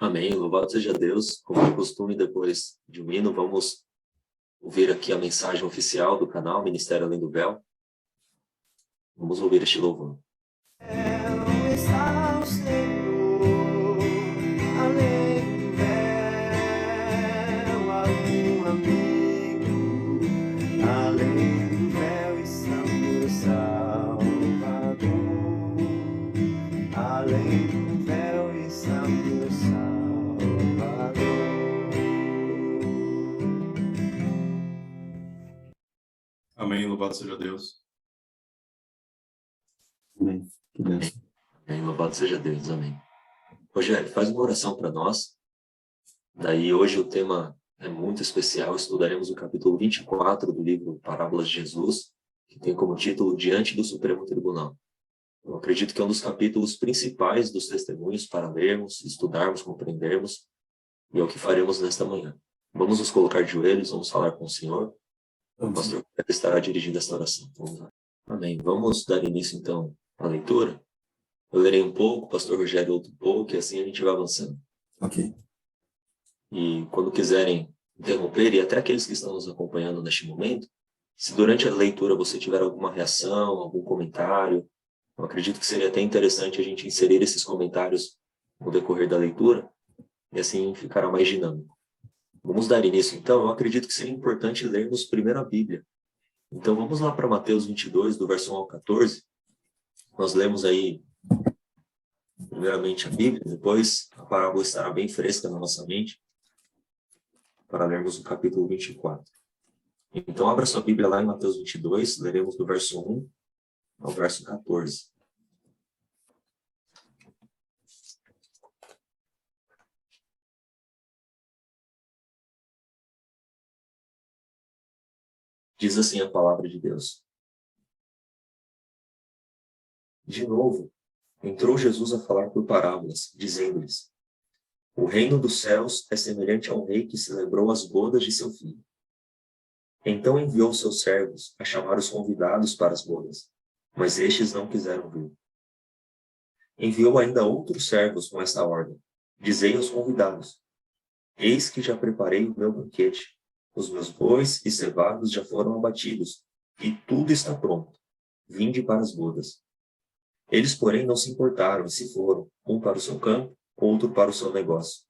Amém. Louvado seja Deus. Como é costume, depois de um hino, vamos ouvir aqui a mensagem oficial do canal Ministério Além do Véu. Vamos ouvir este louvor. Está o Senhor, além do véu, algum amigo, além do véu está meu Salvador, além do véu está meu Salvador. Amém, louvado seja Deus. Amém. Que bênção. Amém. Louvado seja Deus. Amém. Rogério, faz uma oração para nós. Daí hoje o tema é muito especial. Estudaremos o capítulo 24 do livro Parábolas de Jesus, que tem como título Diante do Supremo Tribunal. Eu acredito que é um dos capítulos principais dos testemunhos para lermos, estudarmos, compreendermos, e é o que faremos nesta manhã. Vamos nos colocar de joelhos, vamos falar com o Senhor. O pastor estará dirigindo esta oração. Vamos lá. Amém. Vamos dar início, então, à leitura. Eu lerei um pouco, o pastor Rogério outro pouco, e assim a gente vai avançando. Ok. E quando quiserem interromper, e até aqueles que estão nos acompanhando neste momento, se durante a leitura você tiver alguma reação, algum comentário, eu acredito que seria até interessante a gente inserir esses comentários no decorrer da leitura, e assim ficará mais dinâmico. Vamos dar início, então. Eu acredito que seria importante lermos primeiro a Bíblia. Então, vamos lá para Mateus 22, do verso 1 ao 14. Nós lemos aí, primeiramente, a Bíblia, depois a parábola estará bem fresca na nossa mente, para lermos o capítulo 24. Então, abra sua Bíblia lá em Mateus 22, leremos do verso 1 ao verso 14. Diz assim a palavra de Deus. De novo, entrou Jesus a falar por parábolas, dizendo-lhes: O reino dos céus é semelhante a um rei que celebrou as bodas de seu filho. Então enviou seus servos a chamar os convidados para as bodas, mas estes não quiseram vir. Enviou ainda outros servos com esta ordem: Dizei aos convidados: Eis que já preparei o meu banquete, os meus bois e cevados já foram abatidos, e tudo está pronto. Vinde para as bodas. Eles, porém, não se importaram e se foram, um para o seu campo, outro para o seu negócio.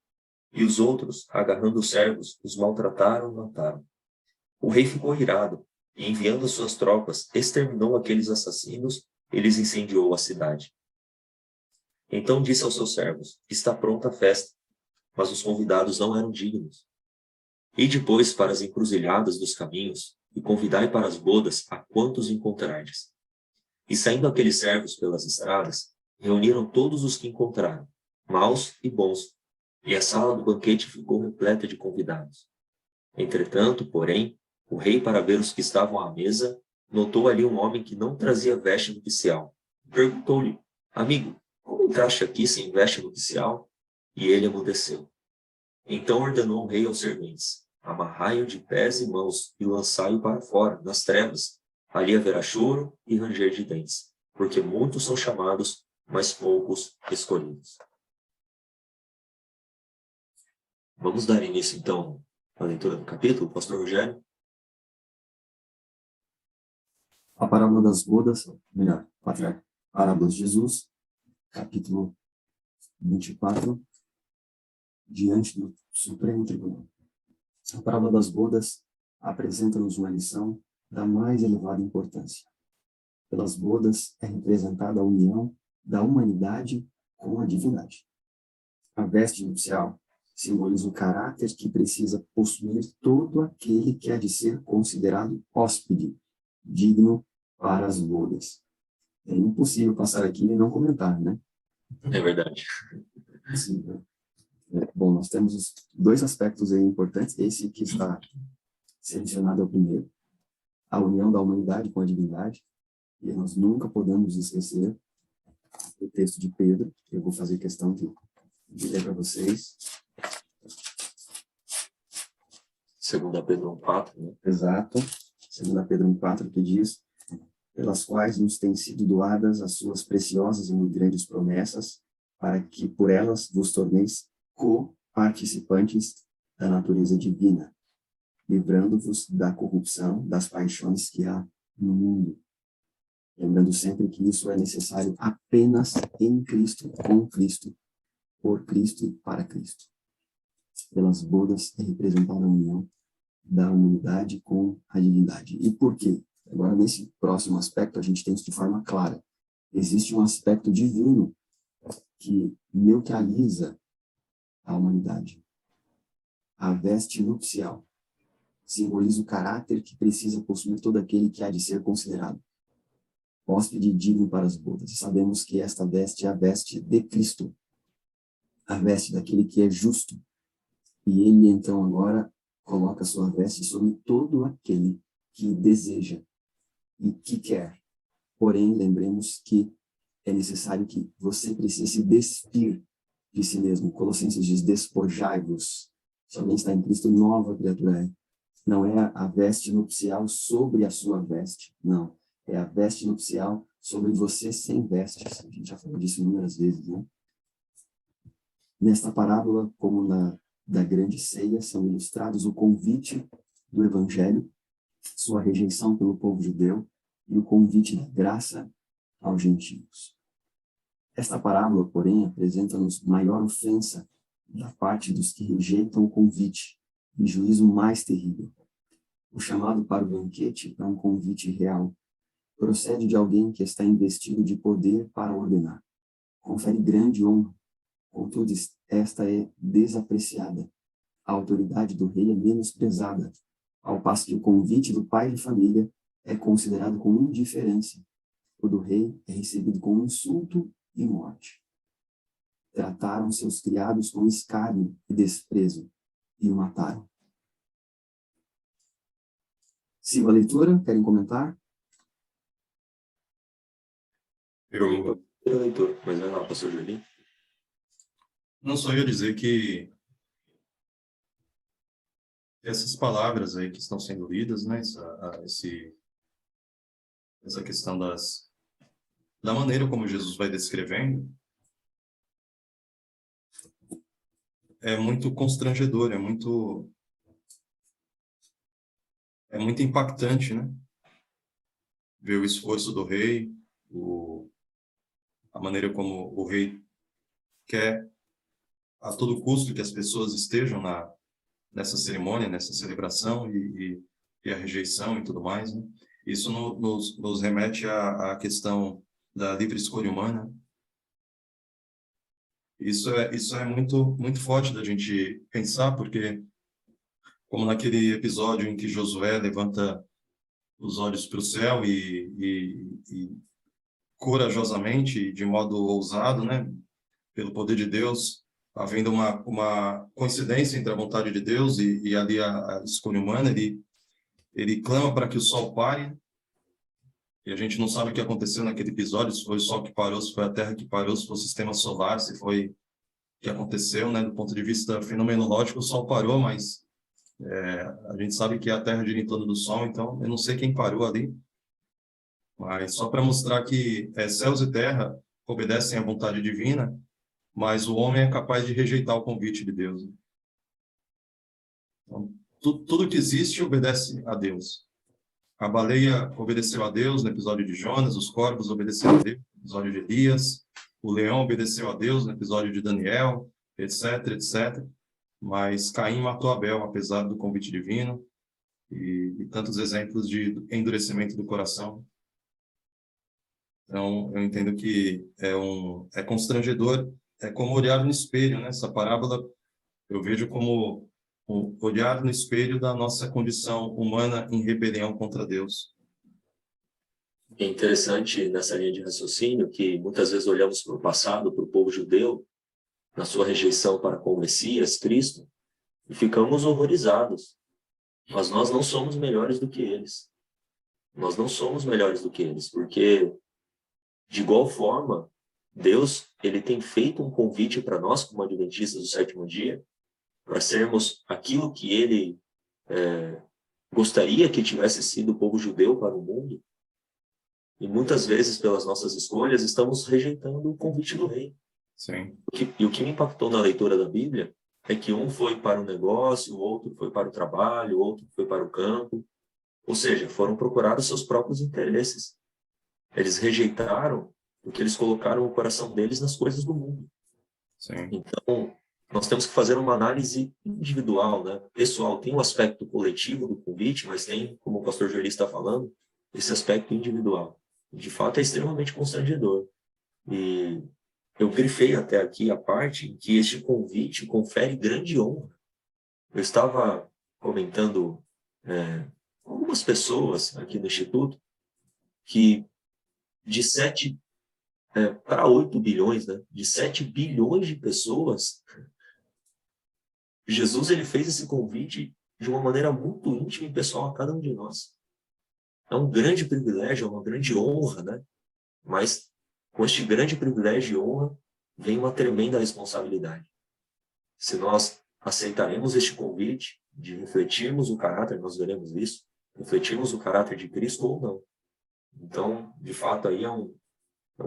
E os outros, agarrando os servos, os maltrataram e mataram. O rei ficou irado, e enviando suas tropas, exterminou aqueles assassinos e lhes incendiou a cidade. Então disse aos seus servos: Está pronta a festa, mas os convidados não eram dignos. E depois para as encruzilhadas dos caminhos, e convidai para as bodas a quantos encontrardes. E saindo aqueles servos pelas estradas, reuniram todos os que encontraram, maus e bons, e a sala do banquete ficou repleta de convidados. Entretanto, porém, o rei, para ver os que estavam à mesa, notou ali um homem que não trazia veste nupcial. Perguntou-lhe: Amigo, como entraste aqui sem veste nupcial? E ele emudeceu. Então ordenou o rei aos serventes: Amarrai-o de pés e mãos e lançai-o para fora, nas trevas. Ali haverá choro e ranger de dentes, porque muitos são chamados, mas poucos escolhidos. Vamos dar início, então, à leitura do capítulo, pastor Rogério? A parábola das bodas, melhor, parábolas de Jesus, capítulo 24, diante do Supremo Tribunal. A parábola das bodas apresenta-nos uma lição da mais elevada importância. Pelas bodas é representada a união da humanidade com a divindade. A veste nupcial simboliza o caráter que precisa possuir todo aquele que há de ser considerado hóspede, digno para as bodas. É impossível passar aqui e não comentar, né? É verdade. Sim, né? Bom, nós temos os dois aspectos aí importantes. Esse que está selecionado é o primeiro, a união da humanidade com a divindade. E nós nunca podemos esquecer o texto de Pedro. Eu vou fazer questão de ler para vocês. 2 Pedro 1,4, né? Exato. 2 Pedro 1,4, que diz: pelas quais nos têm sido doadas as suas preciosas e muito grandes promessas, para que por elas vos torneis co-participantes da natureza divina, livrando-vos da corrupção das paixões que há no mundo. Lembrando sempre que isso é necessário apenas em Cristo, com Cristo, por Cristo e para Cristo. Pelas bodas é representada a união da humanidade com a divindade. E por quê? Agora, nesse próximo aspecto, a gente tem isso de forma clara. Existe um aspecto divino que neutraliza a humanidade. A veste nupcial simboliza o caráter que precisa possuir todo aquele que há de ser considerado hóspede digno para as bodas. E sabemos que esta veste é a veste de Cristo, a veste daquele que é justo. E ele, então, agora coloca sua veste sobre todo aquele que deseja e que quer. Porém, lembremos que é necessário que você precise se despir de si mesmo. Colossenses diz, despojai-vos. Se alguém está em Cristo, nova criatura é. Não é a veste nupcial sobre a sua veste, não. É a veste nupcial sobre você sem vestes. A gente já falou disso inúmeras vezes, né? Nesta parábola, como na da grande ceia, são ilustrados o convite do Evangelho, sua rejeição pelo povo judeu e o convite da graça aos gentios. Esta parábola, porém, apresenta-nos maior ofensa da parte dos que rejeitam o convite e juízo mais terrível. O chamado para o banquete é um convite real. Procede de alguém que está investido de poder para ordenar. Confere grande honra. Contudo, esta é desapreciada. A autoridade do rei é menosprezada, ao passo que o convite do pai de família é considerado com indiferença. O do rei é recebido com insulto e morte. Trataram seus criados com escárnio e desprezo e o mataram. Siga a leitura, querem comentar? Eu Leitor, mas vai lá, pastor Julinho. não só ia dizer que essas palavras aí que estão sendo lidas, né, essa questão da maneira como Jesus vai descrevendo, é muito constrangedor, é muito impactante, né? Ver o esforço do rei, a maneira como o rei quer a todo custo que as pessoas estejam nessa cerimônia, nessa celebração e a rejeição e tudo mais, né? Isso nos remete à questão da livre escolha humana. Isso é muito, muito forte da gente pensar, porque, como naquele episódio em que Josué levanta os olhos para o céu e corajosamente, de modo ousado, né, pelo poder de Deus, havendo uma coincidência entre a vontade de Deus e ali a escolha humana, ele clama para que o sol pare, e a gente não sabe o que aconteceu naquele episódio, se foi o sol que parou, se foi a Terra que parou, se foi o sistema solar, se foi o que aconteceu, né? Do ponto de vista fenomenológico, o sol parou, mas a gente sabe que a Terra gira em torno do Sol, então eu não sei quem parou ali, mas só para mostrar que céus e terra obedecem à vontade divina, mas o homem é capaz de rejeitar o convite de Deus. Então, tudo que existe obedece a Deus. A baleia obedeceu a Deus no episódio de Jonas, os corvos obedeceram a Deus no episódio de Elias, o leão obedeceu a Deus no episódio de Daniel, etc, etc. Mas Caim matou Abel, apesar do convite divino, e tantos exemplos de endurecimento do coração. Então, eu entendo que é constrangedor, é como olhar no espelho, né? Essa parábola eu vejo como um olhar no espelho da nossa condição humana em rebelião contra Deus. É interessante nessa linha de raciocínio que muitas vezes olhamos para o passado, para o povo judeu, na sua rejeição para com o Messias, Cristo, e ficamos horrorizados. Mas nós não somos melhores do que eles. Nós não somos melhores do que eles, porque, de igual forma, Deus ele tem feito um convite para nós, como adventistas do sétimo dia, para sermos aquilo que ele gostaria que tivesse sido o povo judeu para o mundo. E muitas vezes, pelas nossas escolhas, estamos rejeitando o convite do rei. Sim. E o que me impactou na leitura da Bíblia é que um foi para o negócio, o outro foi para o trabalho, o outro foi para o campo. Ou seja, foram procurar os seus próprios interesses. Eles rejeitaram porque eles colocaram o coração deles nas coisas do mundo. Sim. Então, nós temos que fazer uma análise individual, né? Pessoal, tem o aspecto coletivo do convite, mas tem, como o pastor Joeli está falando, esse aspecto individual. De fato, é extremamente constrangedor. E eu grifei até aqui a parte em que este convite confere grande honra. Eu estava comentando com algumas pessoas aqui no Instituto que de 7 para 8 bilhões, né? De 7 bilhões de pessoas, Jesus ele fez esse convite de uma maneira muito íntima e pessoal a cada um de nós. É um grande privilégio, é uma grande honra, né? Mas com este grande privilégio e honra vem uma tremenda responsabilidade. Se nós aceitaremos este convite de refletirmos o caráter, nós veremos isso, refletirmos o caráter de Cristo ou não. Então, de fato, aí é um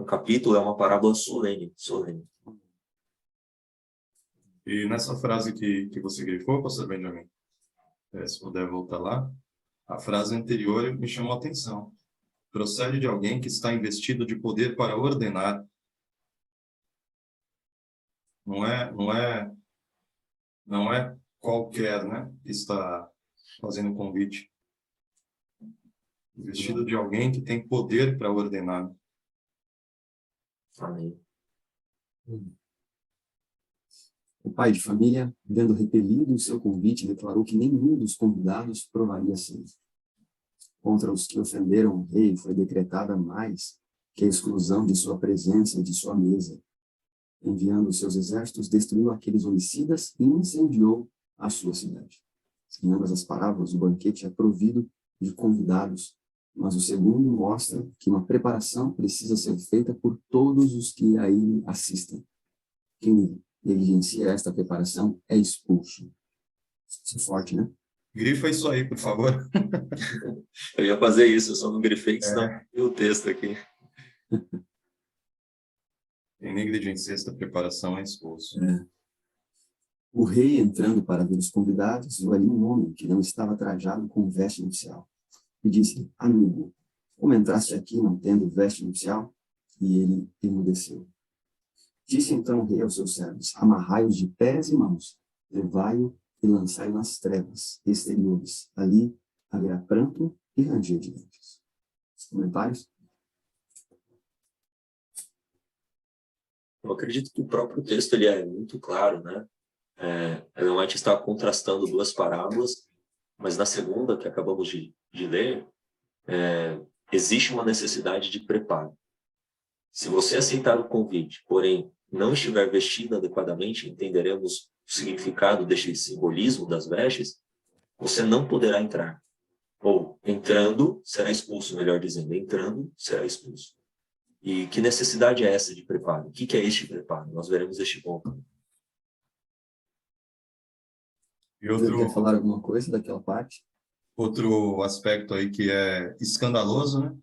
capítulo, é uma parábola solene, solene. E nessa frase que você grifou, pastor Benjamin, se puder voltar lá, a frase anterior me chamou a atenção. Procede de alguém que está investido de poder para ordenar. Não é qualquer, né, que está fazendo o convite. Investido de alguém que tem poder para ordenar. Amém. O pai de família, vendo repelido o seu convite, declarou que nenhum dos convidados provaria sangue. Contra os que ofenderam o rei foi decretada mais que a exclusão de sua presença e de sua mesa. Enviando seus exércitos, destruiu aqueles homicidas e incendiou a sua cidade. Em ambas as parábolas, o banquete é provido de convidados, mas o segundo mostra que uma preparação precisa ser feita por todos os que aí assistem. Quem negligencia esta preparação é expulso. Isso é forte, né? Grifa isso aí, por favor. Eu ia fazer isso, eu só não grifei, senão eu o texto aqui. Quem negligencia esta preparação é expulso. O rei, entrando para ver os convidados, viu ali um homem que não estava trajado com veste nupcial. E disse: amigo, como entraste aqui não tendo veste nupcial? E ele emudeceu. Disse então o rei aos seus servos: amarrai-os de pés e mãos, levai-o e lançai-o nas trevas exteriores. Ali haverá pranto e ranger de dentes. Comentários? Eu acredito que o próprio texto ele é muito claro, né? Ellen White está contrastando duas parábolas, mas na segunda, que acabamos de ler, existe uma necessidade de preparo. Se você aceitar o convite, porém não estiver vestido adequadamente, entenderemos o significado deste simbolismo das vestes, você não poderá entrar. Ou, entrando, será expulso, melhor dizendo, entrando, será expulso. E que necessidade é essa de preparo? O que é este preparo? Nós veremos este ponto. E Quer falar alguma coisa daquela parte? outro aspecto aí que é escandaloso, né?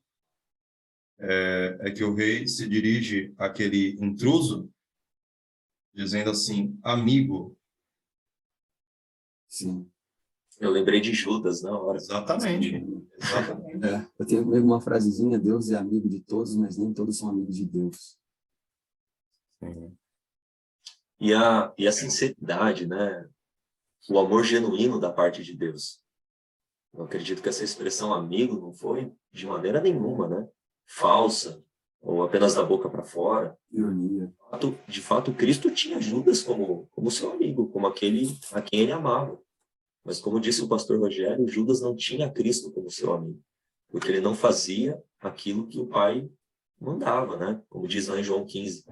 É que o rei se dirige àquele intruso, dizendo assim, amigo. Sim. Eu lembrei de Judas na hora. Exatamente. Exatamente. Eu tenho mesmo uma frasezinha: Deus é amigo de todos, mas nem todos são amigos de Deus. Sim. E a sinceridade, né? O amor genuíno da parte de Deus. Eu acredito que essa expressão amigo não foi de maneira nenhuma, né? Falsa, ou apenas da boca para fora. Ironia. De fato, Cristo tinha Judas como seu amigo, como aquele a quem ele amava. Mas como disse o pastor Rogério, Judas não tinha Cristo como seu amigo, porque ele não fazia aquilo que o Pai mandava, né? Como diz lá em João 15.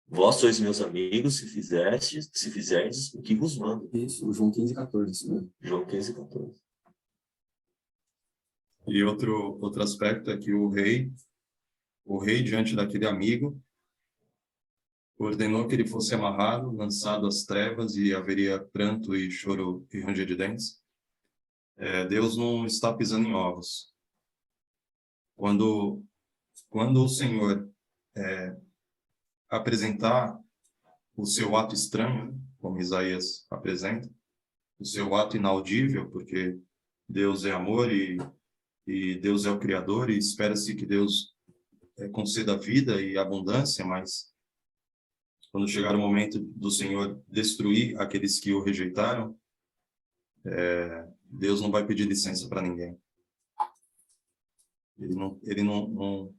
Vós sois meus amigos se fizerdes o que vos mando. Isso, João 15, 14, isso mesmo. João 15, 14. E outro aspecto é que o rei diante daquele amigo, ordenou que ele fosse amarrado, lançado às trevas e haveria pranto e choro e ranger de dentes. Deus não está pisando em ovos. Quando o Senhor apresentar o seu ato estranho, né? Como Isaías apresenta, o seu ato inaudível, porque Deus é amor e Deus é o Criador, e espera-se que Deus conceda vida e abundância, mas quando chegar o momento do Senhor destruir aqueles que o rejeitaram, Deus não vai pedir licença para ninguém. Ele não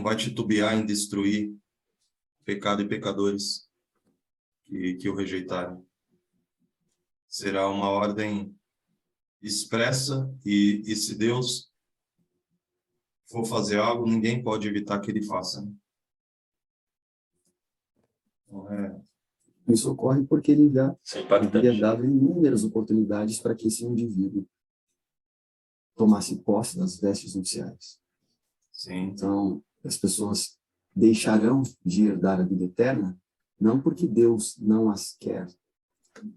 vai titubear em destruir pecado e pecadores que o rejeitaram. Será uma ordem expressa e se Deus for fazer algo, ninguém pode evitar que ele faça. Né? Então, Isso ocorre porque ele já Isso é impactante. havia dado inúmeras oportunidades para que esse indivíduo tomasse posse das vestes nupciais. sim, Então, as pessoas deixarão de herdar a vida eterna, não porque Deus não as quer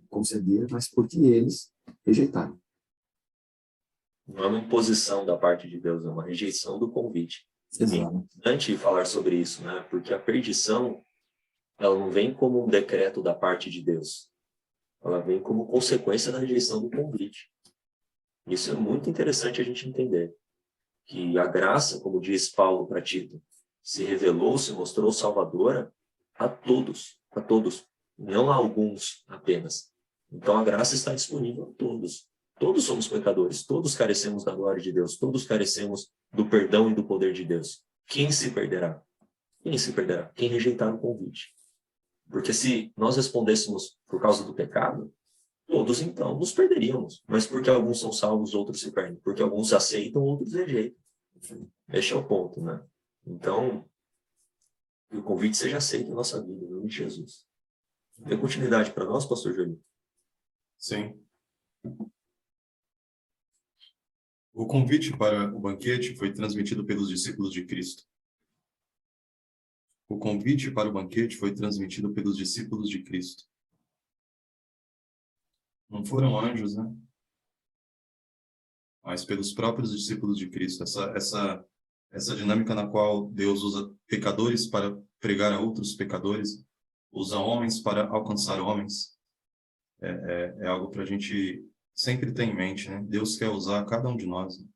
conceder, mas porque eles rejeitaram. Não é uma imposição da parte de Deus, é uma rejeição do convite. Exato. É importante falar sobre isso, né? Porque a perdição, ela não vem como um decreto da parte de Deus. Ela vem como consequência da rejeição do convite. Isso é muito interessante a gente entender. Que a graça, como diz Paulo para Tito, se revelou, se mostrou salvadora a todos, não a alguns apenas. Então a graça está disponível a todos. Todos somos pecadores, todos carecemos da glória de Deus, todos carecemos do perdão e do poder de Deus. Quem se perderá? Quem se perderá? Quem rejeitar o convite. Porque se nós respondêssemos por causa do pecado, todos então nos perderíamos. Mas porque alguns são salvos, outros se perdem. Porque alguns aceitam, outros rejeitam. Este é o ponto, né? Então, que o convite seja aceito na nossa vida, em nome de Jesus. Dê continuidade para nós, pastor Júlio. sim. O convite para o banquete foi transmitido pelos discípulos de Cristo. O convite para o banquete foi transmitido pelos discípulos de Cristo. Não foram anjos, né? Mas pelos próprios discípulos de Cristo. Essa dinâmica na qual Deus usa pecadores para pregar a outros pecadores, usa homens para alcançar homens, é algo para a gente sempre ter em mente, né? Deus quer usar cada um de nós. Né?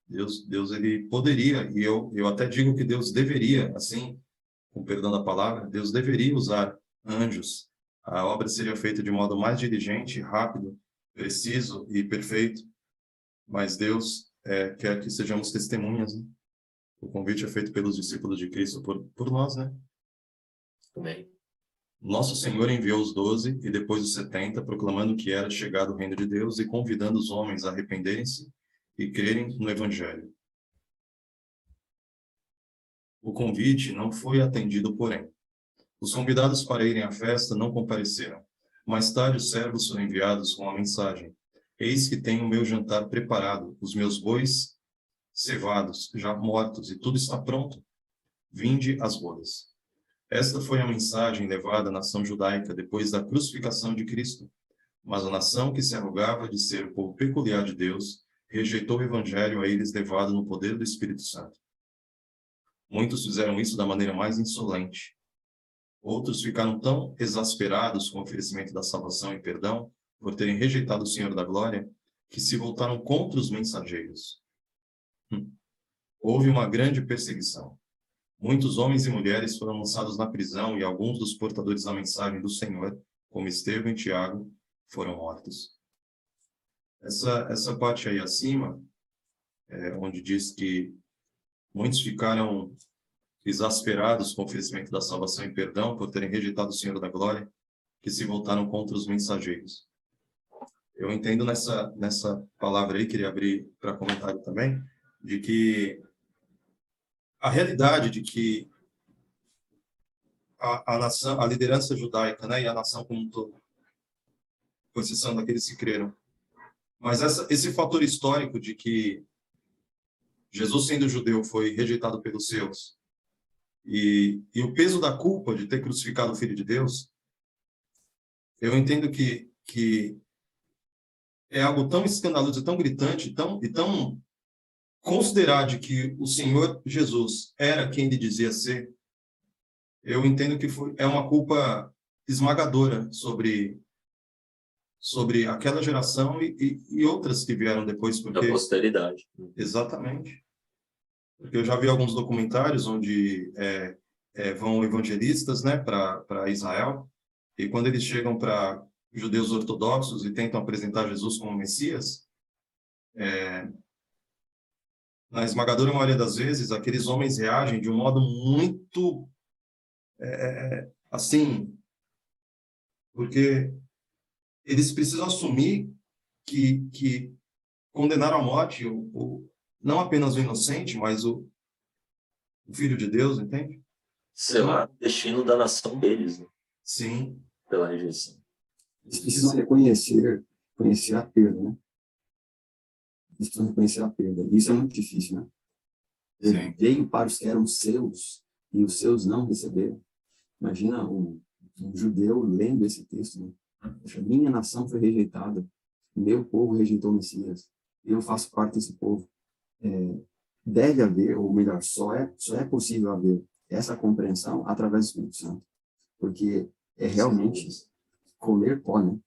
Deus ele poderia, e eu até digo que Deus deveria, assim, com perdão da palavra, Deus deveria usar anjos. A obra seria feita de modo mais diligente, rápido, preciso e perfeito. Mas Deus quer que sejamos testemunhas. Né? O convite é feito pelos discípulos de Cristo, por nós, né? Amém. Nosso Senhor enviou os 12 e depois os 70, proclamando que era chegado o reino de Deus e convidando os homens a arrependerem-se e crerem no Evangelho. O convite não foi atendido, porém. Os convidados para irem à festa não compareceram. Mais tarde, os servos foram enviados com a mensagem: eis que tenho o meu jantar preparado, os meus bois cevados, já mortos, e tudo está pronto. Vinde às bodas. Esta foi a mensagem levada à nação judaica depois da crucificação de Cristo. Mas a nação que se arrogava de ser o povo peculiar de Deus rejeitou o evangelho a eles levado no poder do Espírito Santo. Muitos fizeram isso da maneira mais insolente. Outros ficaram tão exasperados com o oferecimento da salvação e perdão por terem rejeitado o Senhor da glória, que se voltaram contra os mensageiros. Houve uma grande perseguição. Muitos homens e mulheres foram lançados na prisão e alguns dos portadores da mensagem do Senhor, como Estevão e Tiago, foram mortos. Essa parte aí acima, onde diz que muitos ficaram exasperados com o oferecimento da salvação e perdão por terem rejeitado o Senhor da glória, que se voltaram contra os mensageiros. Eu entendo nessa palavra aí, queria abrir para comentário também, de que a realidade de que a nação, a liderança judaica, né, e a nação como um todo, com exceção daqueles que creram, mas esse fator histórico de que Jesus, sendo judeu, foi rejeitado pelos seus, e o peso da culpa de ter crucificado o Filho de Deus, eu entendo que é algo tão escandaloso, tão gritante, e tão considerar de que o Senhor Jesus era quem ele dizia ser, eu entendo que é uma culpa esmagadora sobre aquela geração e outras que vieram depois, Da porque posteridade. exatamente. Porque eu já vi alguns documentários onde vão evangelistas, né, para Israel, e quando eles chegam para judeus ortodoxos e tentam apresentar Jesus como Messias, na esmagadora maioria das vezes, aqueles homens reagem de um modo muito, assim, porque eles precisam assumir que condenaram à morte não apenas o inocente, mas o Filho de Deus, entende? Selar o destino da nação deles, né? Sim, Pela rejeição. Eles precisam conhecer a perda, né? Eles precisam reconhecer a perda. Isso é muito difícil, né? Ele sim, veio para os que eram seus e os seus não receberam. Imagina um judeu lendo esse texto, né? Poxa, minha nação foi rejeitada, meu povo rejeitou o Messias, eu faço parte desse povo. Deve haver, ou melhor, só é possível haver essa compreensão através do Espírito Santo, porque é realmente comer pó, né?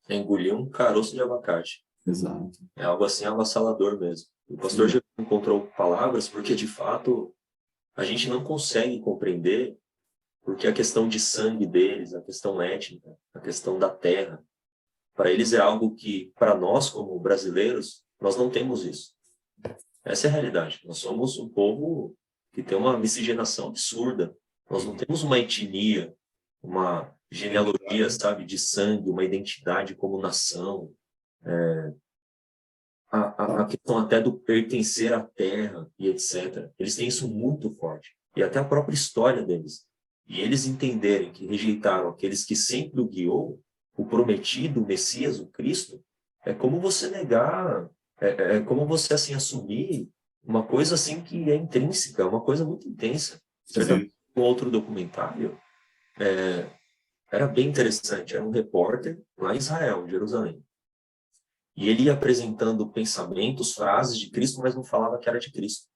É engolir um caroço de abacate. Exato. É algo assim avassalador mesmo. O pastor já encontrou palavras porque, de fato, a gente não consegue compreender porque a questão de sangue deles, a questão étnica, a questão da terra, para eles é algo que, para nós, como brasileiros, nós não temos isso. Essa é a realidade. Nós somos um povo que tem uma miscigenação absurda. Nós não temos uma etnia, uma genealogia, sabe, de sangue, uma identidade como nação. A questão até do pertencer à terra e etc. Eles têm isso muito forte. E até a própria história deles. E eles entenderem que rejeitaram aqueles que sempre o guiou, o prometido, o Messias, o Cristo, é como você negar, é como você assim assumir uma coisa assim que é intrínseca, uma coisa muito intensa. sim, Um outro documentário era bem interessante, era um repórter lá em Israel, em Jerusalém. E ele ia apresentando pensamentos, frases de Cristo, mas não falava que era de Cristo.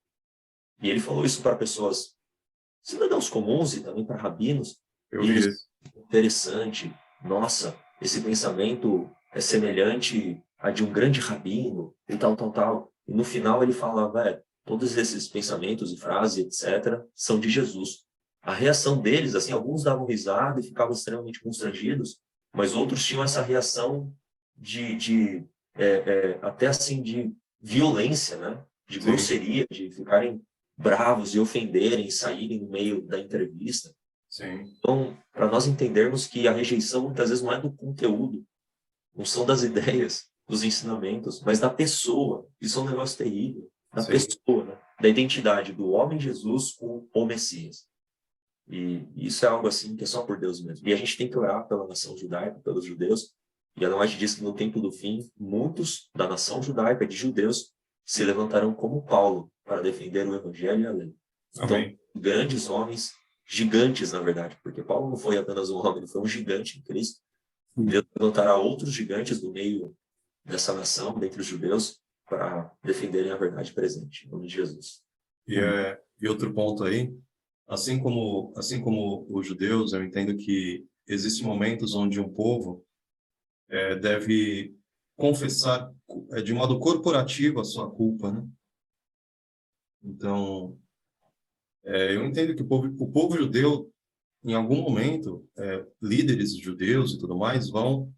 E ele falou isso para pessoas, cidadãos comuns e também para rabinos. eu E vi eles, isso. interessante, nossa, esse pensamento é semelhante a de um grande rabino e tal, tal, tal. E no final ele falava, todos esses pensamentos e frases, etc., são de Jesus. A reação deles, assim, alguns davam risada e ficavam extremamente constrangidos, mas outros tinham essa reação de até assim, de violência, né? De Sim, grosseria, de ficarem bravos e ofenderem, saírem no meio da entrevista. sim, Então, para nós entendermos que a rejeição muitas vezes não é do conteúdo, não são das ideias, dos ensinamentos, mas da pessoa. Isso é um negócio terrível. Da sim. pessoa, né? Da identidade do homem Jesus com o Messias. E isso é algo assim que é só por Deus mesmo. E a gente tem que orar pela nação judaica, pelos judeus. E a Ellen White diz que no tempo do fim, muitos da nação judaica, de judeus, se levantarão como Paulo para defender o evangelho e a lei. Então, Amém. grandes homens, gigantes, na verdade, porque Paulo não foi apenas um homem, ele foi um gigante em Cristo. Deus levantará outros gigantes do meio dessa nação, dentre os judeus, para defenderem a verdade presente, em nome de Jesus. E outro ponto aí, assim como os judeus, eu entendo que existem momentos onde um povo deve confessar de modo corporativo a sua culpa, né? Então, eu entendo que o povo judeu, em algum momento, líderes judeus e tudo mais vão,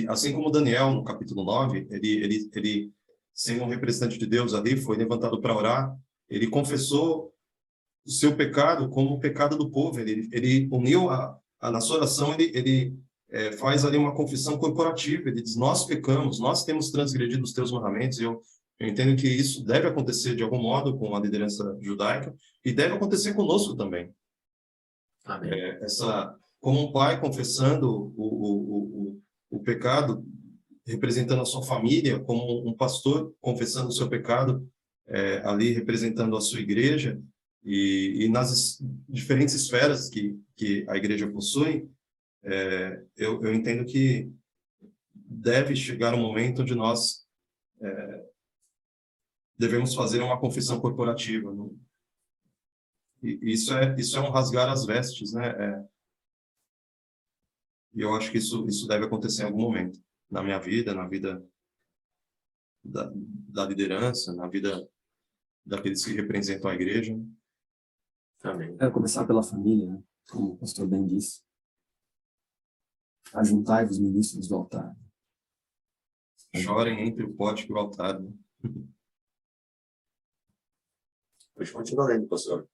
assim como Daniel, no capítulo 9, ele, sendo um representante de Deus ali, foi levantado para orar, ele confessou o seu pecado como o pecado do povo, ele uniu na sua oração, ele faz ali uma confissão corporativa, ele diz, nós pecamos, nós temos transgredido os teus mandamentos, eu entendo que isso deve acontecer de algum modo com a liderança judaica e deve acontecer conosco também. Amém. Como um pai confessando o pecado, representando a sua família, como um pastor confessando o seu pecado, ali representando a sua igreja, e nas diferentes esferas que a igreja possui, eu entendo que deve chegar um momento onde nós devemos fazer uma confissão corporativa. isso é um rasgar as vestes, né? E eu acho que isso deve acontecer em algum momento na minha vida, na vida da liderança, na vida daqueles que representam a igreja. Amém. Começar pela família, né? Como o pastor bem disse. Ajuntai-vos, ministros do altar. Chorem entre o pórtico e o altar, né? Pode continuar lendo, pastor.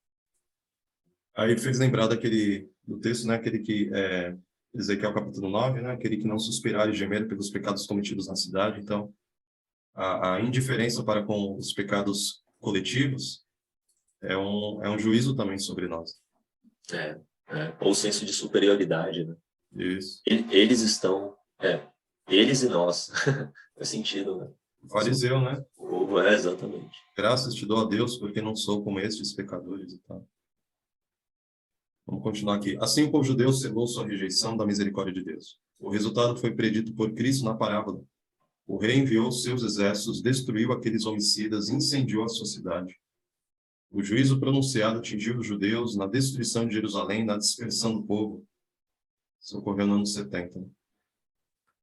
Aí fez lembrar do texto, né? Aquele que, Ezequiel capítulo 9, né? Aquele que não suspirar e gemer pelos pecados cometidos na cidade. Então, a indiferença para com os pecados coletivos é um juízo também sobre nós. Ou senso de superioridade, né? Isso. Eles estão, eles e nós. Faz sentido, né? Fariseu, né? Exatamente. Graças te dou a Deus, porque não sou como estes pecadores e tal. Vamos continuar aqui. Assim o povo judeu selou sua rejeição da misericórdia de Deus. O resultado foi predito por Cristo na parábola. O rei enviou seus exércitos, destruiu aqueles homicidas, incendiou a sua cidade. O juízo pronunciado atingiu os judeus na destruição de Jerusalém, na dispersão do povo. Isso ocorreu no ano 70.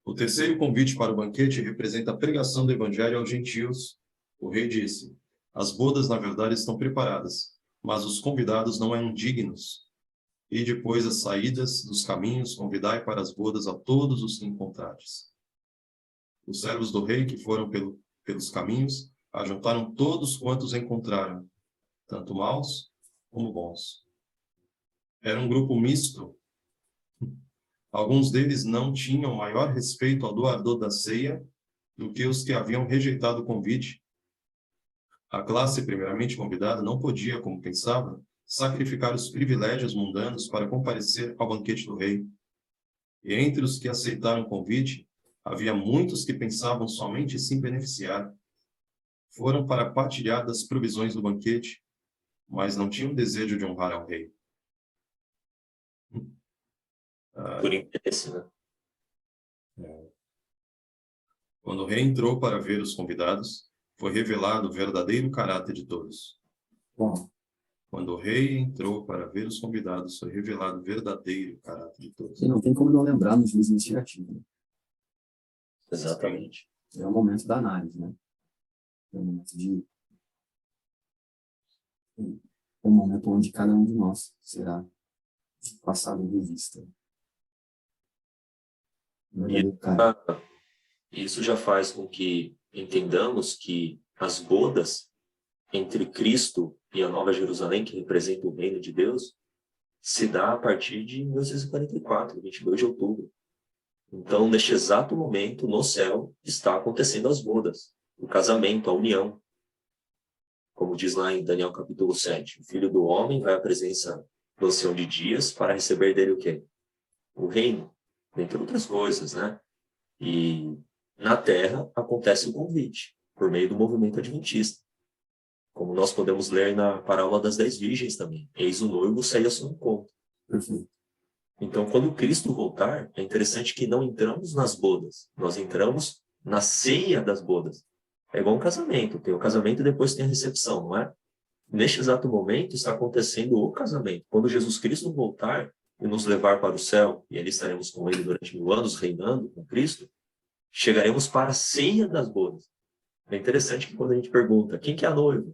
O terceiro convite para o banquete representa a pregação do evangelho aos gentios. O rei disse: as bodas, na verdade, estão preparadas, mas os convidados não eram dignos. E depois as saídas dos caminhos, convidai para as bodas a todos os que encontrardes. Os servos do rei que foram pelos caminhos ajuntaram todos quantos encontraram, tanto maus como bons. Era um grupo misto. Alguns deles não tinham maior respeito ao doador da ceia do que os que haviam rejeitado o convite. A classe primeiramente convidada não podia, como pensava, sacrificar os privilégios mundanos para comparecer ao banquete do rei. E entre os que aceitaram o convite, havia muitos que pensavam somente em se beneficiar. Foram para partilhar das provisões do banquete, mas não tinham desejo de honrar ao rei. Por interesse, né? Quando o rei entrou para ver os convidados, foi revelado o verdadeiro caráter de todos. Bom, Quando o rei entrou para ver os convidados, foi revelado o verdadeiro caráter de todos. e não tem como não lembrar no juízo investigativo, né? Exatamente. É o momento da análise, né? É o momento é o momento onde cada um de nós será passado em revista. Verdadeiro cara. Isso já faz com que entendamos que as bodas entre Cristo e a Nova Jerusalém, que representa o reino de Deus, se dá a partir de 1944, 22 de outubro. Então, neste exato momento, no céu, está acontecendo as bodas, o casamento, a união. Como diz lá em Daniel capítulo 7, o Filho do Homem vai à presença do Ancião de Dias para receber dele o quê? O reino, dentre outras coisas, né? E na Terra acontece o convite, por meio do movimento adventista. Como nós podemos ler na parábola das 10 virgens também. Eis o noivo sai ao seu encontro. Perfeito. Então, quando Cristo voltar, é interessante que não entramos nas bodas, nós entramos na ceia das bodas. É igual um casamento, tem o casamento e depois tem a recepção, não é? Neste exato momento está acontecendo o casamento. Quando Jesus Cristo voltar e nos levar para o céu, e ali estaremos com ele durante 1000 anos, reinando com Cristo, chegaremos para a ceia das bodas. É interessante que quando a gente pergunta, quem que é a noiva?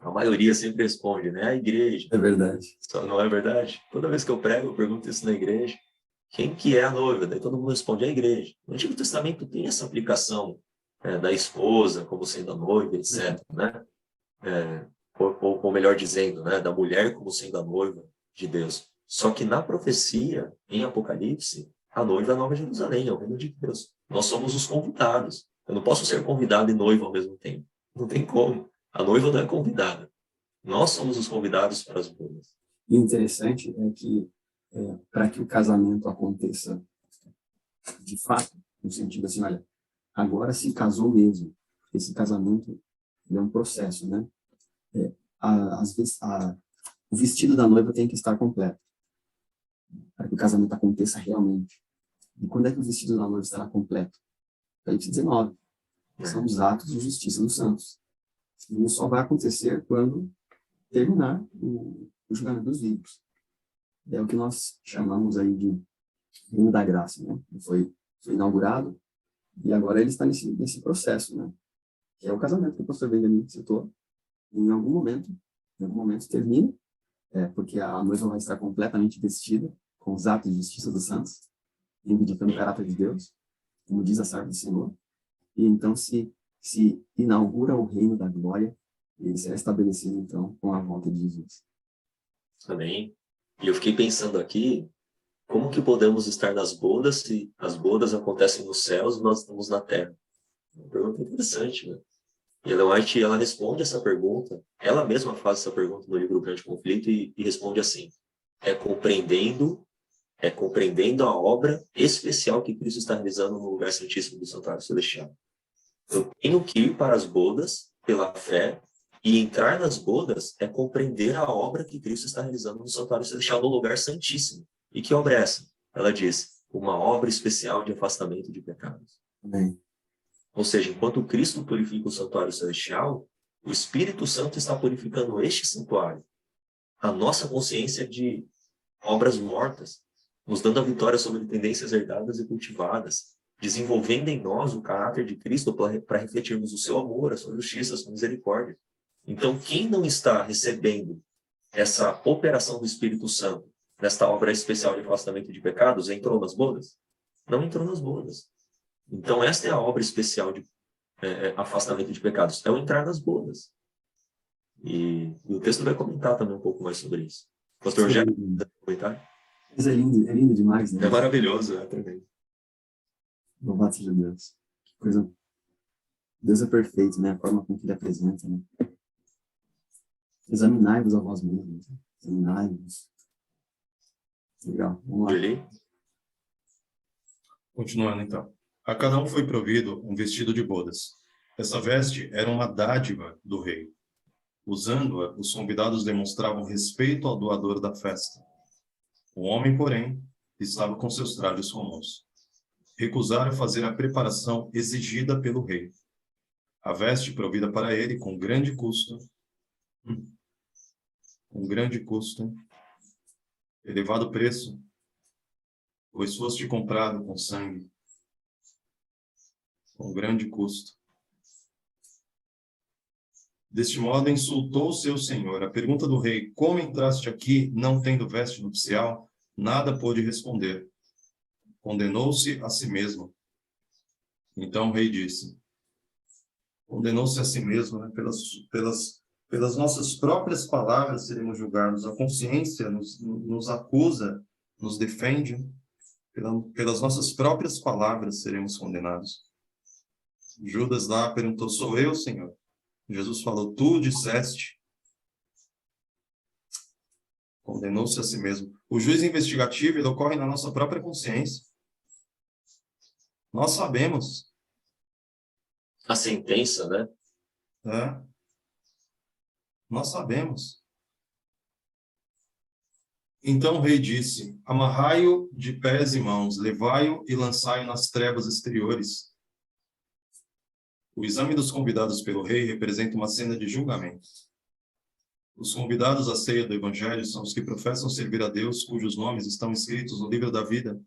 A maioria sempre responde, né? A igreja. É verdade. Só não é verdade? Toda vez que eu prego, eu pergunto isso na igreja. Quem que é a noiva? Daí todo mundo responde, a igreja. No Antigo Testamento tem essa aplicação da esposa como sendo a noiva, etc. Né? Ou melhor dizendo, né? Da mulher como sendo a noiva de Deus. Só que na profecia, em Apocalipse, a noiva é a Nova Jerusalém, é o reino de Deus. Nós somos os convidados. Eu não posso ser convidado e noiva ao mesmo tempo. Não tem como. A noiva não é convidada. Nós somos os convidados para as bodas. E o interessante é que, para que o casamento aconteça de fato, no sentido assim, olha, agora se casou mesmo. Esse casamento é um processo, né? Às vezes, o vestido da noiva tem que estar completo, para que o casamento aconteça realmente. E quando é que o vestido da noiva estará completo? Apocalipse 19. São os atos de justiça dos santos. E isso só vai acontecer quando terminar o julgamento dos vivos. É o que nós chamamos aí de reino da graça, né? Foi inaugurado e agora ele está nesse processo, né? Que é o casamento que o pastor Benjamin citou. Em algum momento termina, porque a noiva vai estar completamente vestida com os atos de justiça dos santos, reivindicando o caráter de Deus, como diz a serva do Senhor. E então se inaugura o reino da glória, e ele será estabelecido então com a volta de Jesus. Amém. E eu fiquei pensando aqui, como que podemos estar nas bodas se as bodas acontecem nos céus e nós estamos na terra? Uma pergunta interessante, né? E Ellen White, ela responde essa pergunta, ela mesma faz essa pergunta no livro O Grande Conflito e responde assim: é compreendendo a obra especial que Cristo está realizando no lugar santíssimo do santuário celestial. Eu tenho que ir para as bodas pela fé, e entrar nas bodas é compreender a obra que Cristo está realizando no santuário celestial, no lugar santíssimo. E que obra é essa? Ela diz: uma obra especial de afastamento de pecados. Amém. Ou seja, enquanto Cristo purifica o santuário celestial, o Espírito Santo está purificando este santuário, a nossa consciência de obras mortas, nos dando a vitória sobre tendências herdadas e cultivadas, desenvolvendo em nós o caráter de Cristo para refletirmos o seu amor, a sua justiça, a sua misericórdia. Então, quem não está recebendo essa operação do Espírito Santo, nesta obra especial de afastamento de pecados, entrou nas bodas? Não entrou nas bodas. Então, esta é a obra especial de afastamento de pecados, é o entrar nas bodas. E o texto vai comentar também um pouco mais sobre isso. Pastor Rogério, quer comentar? Mas é lindo demais, né? É maravilhoso, é tremendo. Louvado seja Deus. Que coisa. Deus é perfeito, né? A forma com que ele apresenta, né? Examinai-vos a vós mesmos. Examinai-vos. Legal, vamos lá. Ele? Continuando, então. A cada um foi provido um vestido de bodas. Essa veste era uma dádiva do rei. Usando-a, os convidados demonstravam respeito ao doador da festa. O homem, porém, estava com seus trajes comuns. Recusaram fazer a preparação exigida pelo rei. A veste provida para ele com grande custo, elevado preço, pois foste comprado com sangue, com grande custo. Deste modo, insultou o seu senhor. A pergunta do rei: como entraste aqui, não tendo veste nupcial? Nada pôde responder. Condenou-se a si mesmo. Então o rei disse: condenou-se a si mesmo, né? Pelas nossas próprias palavras seremos julgados. A consciência nos acusa, nos defende. Pelas nossas próprias palavras seremos condenados. Judas lá perguntou: sou eu, Senhor? Jesus falou: tu disseste. Condenou-se a si mesmo. O juízo investigativo, ele ocorre na nossa própria consciência. Nós sabemos. A sentença, né? Nós sabemos. Então o rei disse: amarrai-o de pés e mãos, levai-o e lançai-o nas trevas exteriores. O exame dos convidados pelo rei representa uma cena de julgamento. Os convidados à ceia do Evangelho são os que professam servir a Deus, cujos nomes estão escritos no livro da vida.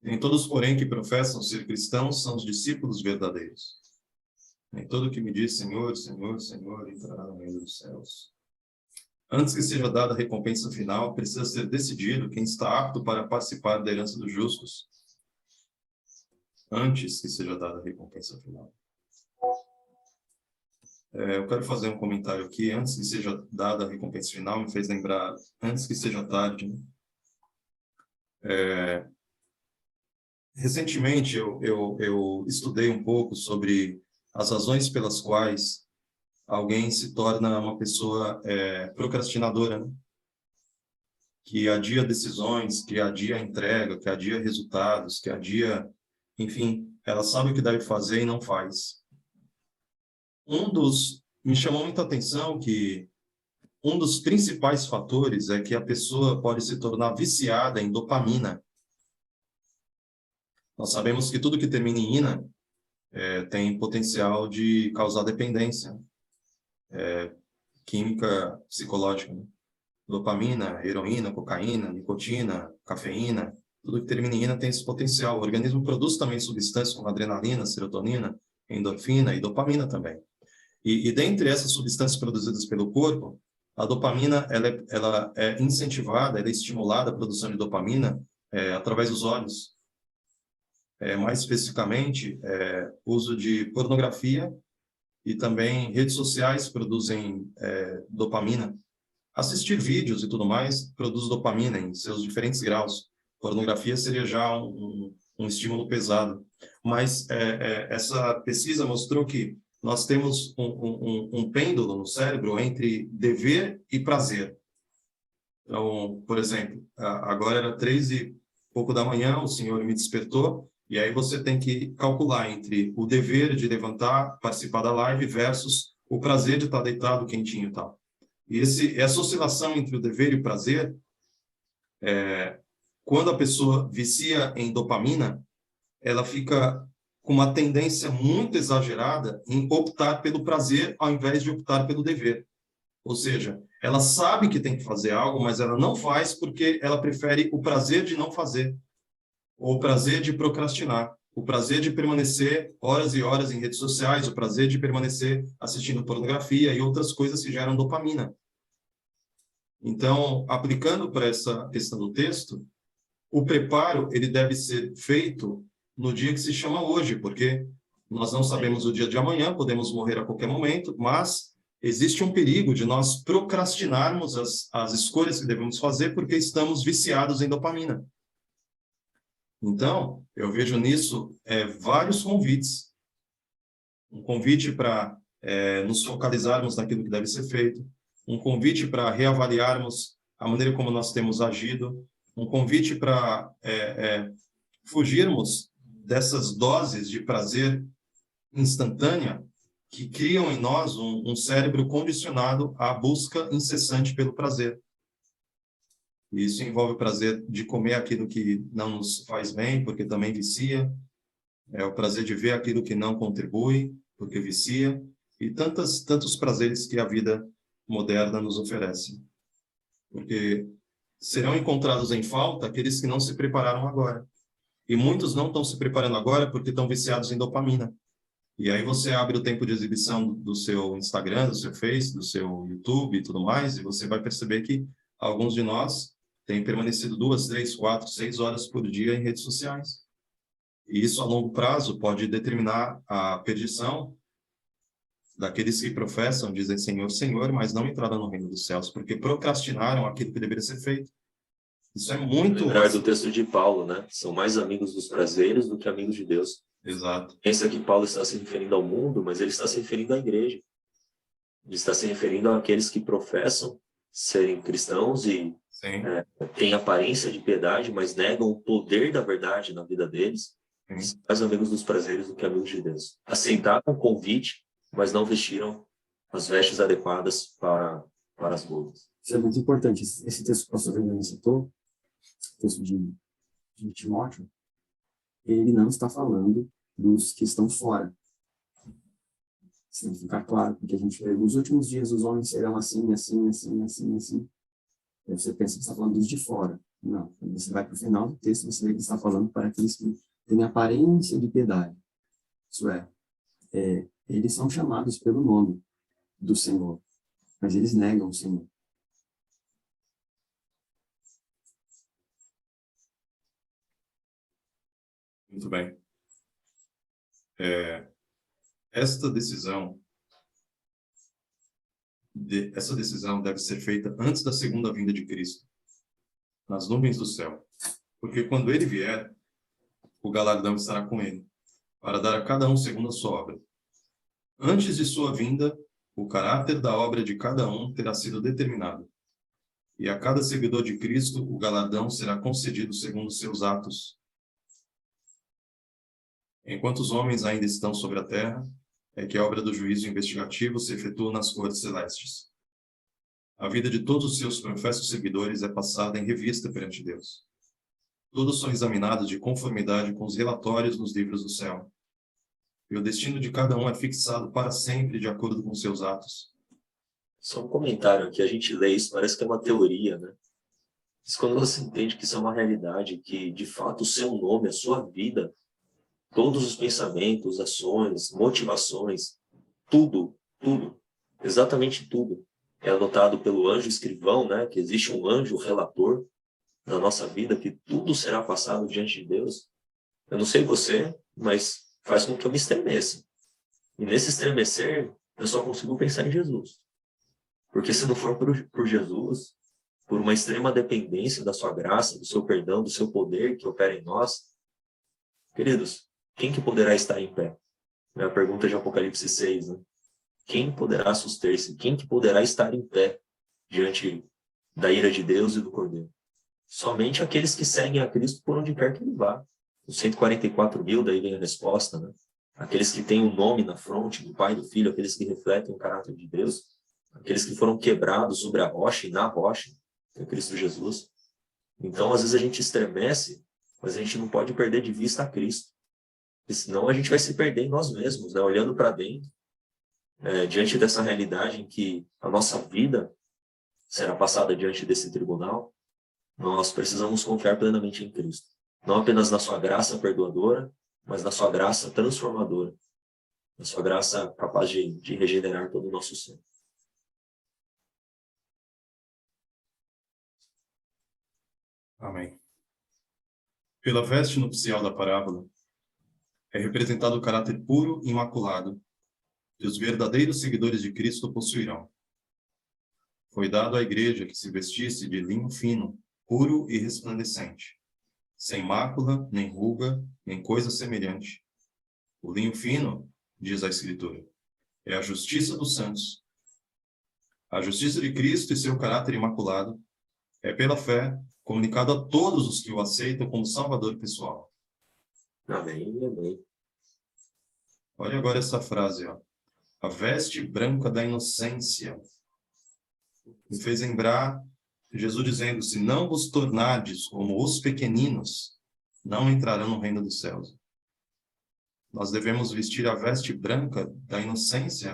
Nem todos, porém, que professam ser cristãos são os discípulos verdadeiros. Nem todo que me diz Senhor, Senhor, Senhor entrará no reino dos céus. Antes que seja dada a recompensa final, precisa ser decidido quem está apto para participar da herança dos justos. Antes que seja dada a recompensa final. Eu quero fazer um comentário aqui. Antes que seja dada a recompensa final, me fez lembrar, antes que seja tarde. Recentemente, eu estudei um pouco sobre as razões pelas quais alguém se torna uma pessoa procrastinadora, né? Que adia decisões, que adia entrega, que adia resultados, que adia... Enfim, ela sabe o que deve fazer e não faz. Me chamou muita atenção que um dos principais fatores é que a pessoa pode se tornar viciada em dopamina. Nós sabemos que tudo que termina em ina tem potencial de causar dependência. química psicológica, né? Dopamina, heroína, cocaína, nicotina, cafeína, tudo que termina em ina tem esse potencial. O organismo produz também substâncias como adrenalina, serotonina, endorfina e dopamina também. E dentre essas substâncias produzidas pelo corpo, a dopamina ela é incentivada, ela é estimulada a produção de dopamina através dos olhos. Mais especificamente, uso de pornografia e também redes sociais produzem dopamina. Assistir vídeos e tudo mais produz dopamina em seus diferentes graus. Pornografia seria já um estímulo pesado. Mas essa pesquisa mostrou que nós temos um pêndulo no cérebro entre dever e prazer. Então, por exemplo, agora era 3:00 da manhã, o senhor me despertou, e aí você tem que calcular entre o dever de levantar, participar da live, versus o prazer de estar deitado quentinho e tal. E essa oscilação entre o dever e o prazer, quando a pessoa vicia em dopamina, ela fica com uma tendência muito exagerada em optar pelo prazer ao invés de optar pelo dever. Ou seja, ela sabe que tem que fazer algo, mas ela não faz porque ela prefere o prazer de não fazer, ou o prazer de procrastinar, o prazer de permanecer horas e horas em redes sociais, o prazer de permanecer assistindo pornografia e outras coisas que geram dopamina. Então, aplicando para essa questão do texto, o preparo ele deve ser feito no dia que se chama hoje, porque nós não sabemos o dia de amanhã, podemos morrer a qualquer momento, mas existe um perigo de nós procrastinarmos as escolhas que devemos fazer porque estamos viciados em dopamina. Então, eu vejo nisso vários convites. Um convite para nos focalizarmos naquilo que deve ser feito, um convite para reavaliarmos a maneira como nós temos agido, um convite para fugirmos dessas doses de prazer instantânea que criam em nós um cérebro condicionado à busca incessante pelo prazer. E isso envolve o prazer de comer aquilo que não nos faz bem, porque também vicia, o prazer de ver aquilo que não contribui, porque vicia, e tantos prazeres que a vida moderna nos oferece. Porque serão encontrados em falta aqueles que não se prepararam agora. E muitos não estão se preparando agora porque estão viciados em dopamina. E aí você abre o tempo de exibição do seu Instagram, do seu Face, do seu YouTube e tudo mais, e você vai perceber que alguns de nós têm permanecido 2, 3, 4, 6 horas por dia em redes sociais. E isso, a longo prazo, pode determinar a perdição daqueles que professam, dizem Senhor, Senhor, mas não entraram no reino dos céus, porque procrastinaram aquilo que deveria ser feito. Isso é muito... Lembrar do texto de Paulo, né? São mais amigos dos prazeres do que amigos de Deus. Exato. Pensa que Paulo está se referindo ao mundo, mas ele está se referindo à igreja. Ele está se referindo àqueles que professam serem cristãos e têm aparência de piedade, mas negam o poder da verdade na vida deles. São mais amigos dos prazeres do que amigos de Deus. Aceitaram o convite, mas não vestiram as vestes adequadas para as bodas. Isso é muito importante. Esse texto que o pastor Fernando citou, o texto de Timóteo, ele não está falando dos que estão fora. Isso tem que ficar claro, porque a gente vê, nos últimos dias os homens serão assim, assim, assim, assim, assim. Aí você pensa que está falando dos de fora. Não, quando você vai para o final do texto, você vê que está falando para aqueles que têm aparência de piedade. Isso eles são chamados pelo nome do Senhor, mas eles negam o Senhor. Muito bem. Essa decisão deve ser feita antes da segunda vinda de Cristo, nas nuvens do céu. Porque quando ele vier, o galardão estará com ele, para dar a cada um segundo a sua obra. Antes de sua vinda, o caráter da obra de cada um terá sido determinado. E a cada seguidor de Cristo, o galardão será concedido segundo seus atos. Enquanto os homens ainda estão sobre a terra, é que a obra do juízo investigativo se efetua nas cortes celestes. A vida de todos os seus professos seguidores é passada em revista perante Deus. Todos são examinados de conformidade com os relatórios nos livros do céu. E o destino de cada um é fixado para sempre de acordo com seus atos. Só um comentário aqui, a gente lê isso, parece que é uma teoria, né? Mas quando você entende que isso é uma realidade, que de fato o seu nome, a sua vida, todos os pensamentos, ações, motivações, tudo, exatamente tudo, é anotado pelo anjo escrivão, né? Que existe um anjo relator na nossa vida, que tudo será passado diante de Deus. Eu não sei você, mas faz com que eu me estremeça. E nesse estremecer, eu só consigo pensar em Jesus. Porque se não for por Jesus, por uma extrema dependência da sua graça, do seu perdão, do seu poder que opera em nós, queridos, quem que poderá estar em pé? É a pergunta de Apocalipse 6, né? Quem poderá suster-se? Quem que poderá estar em pé diante da ira de Deus e do Cordeiro? Somente aqueles que seguem a Cristo por onde quer que ele vá. Os 144 mil, daí vem a resposta, né? Aqueles que têm o nome na fronte do Pai e do Filho, aqueles que refletem o caráter de Deus, aqueles que foram quebrados sobre a rocha e na rocha, em Cristo Jesus. Então, às vezes a gente estremece, mas a gente não pode perder de vista a Cristo. Porque senão a gente vai se perder em nós mesmos, né? Olhando para dentro, diante dessa realidade em que a nossa vida será passada diante desse tribunal, nós precisamos confiar plenamente em Cristo. Não apenas na sua graça perdoadora, mas na sua graça transformadora. Na sua graça capaz de regenerar todo o nosso ser. Amém. Pela veste nupcial da parábola, é representado o caráter puro e imaculado que os verdadeiros seguidores de Cristo possuirão. Foi dado à igreja que se vestisse de linho fino, puro e resplandecente, sem mácula, nem ruga, nem coisa semelhante. O linho fino, diz a Escritura, é a justiça dos santos. A justiça de Cristo e seu caráter imaculado é, pela fé, comunicado a todos os que o aceitam como Salvador pessoal. Amém, amém. Olha agora essa frase, ó. A veste branca da inocência. Me fez lembrar Jesus dizendo, se não vos tornardes como os pequeninos, não entrarão no reino dos céus. Nós devemos vestir a veste branca da inocência.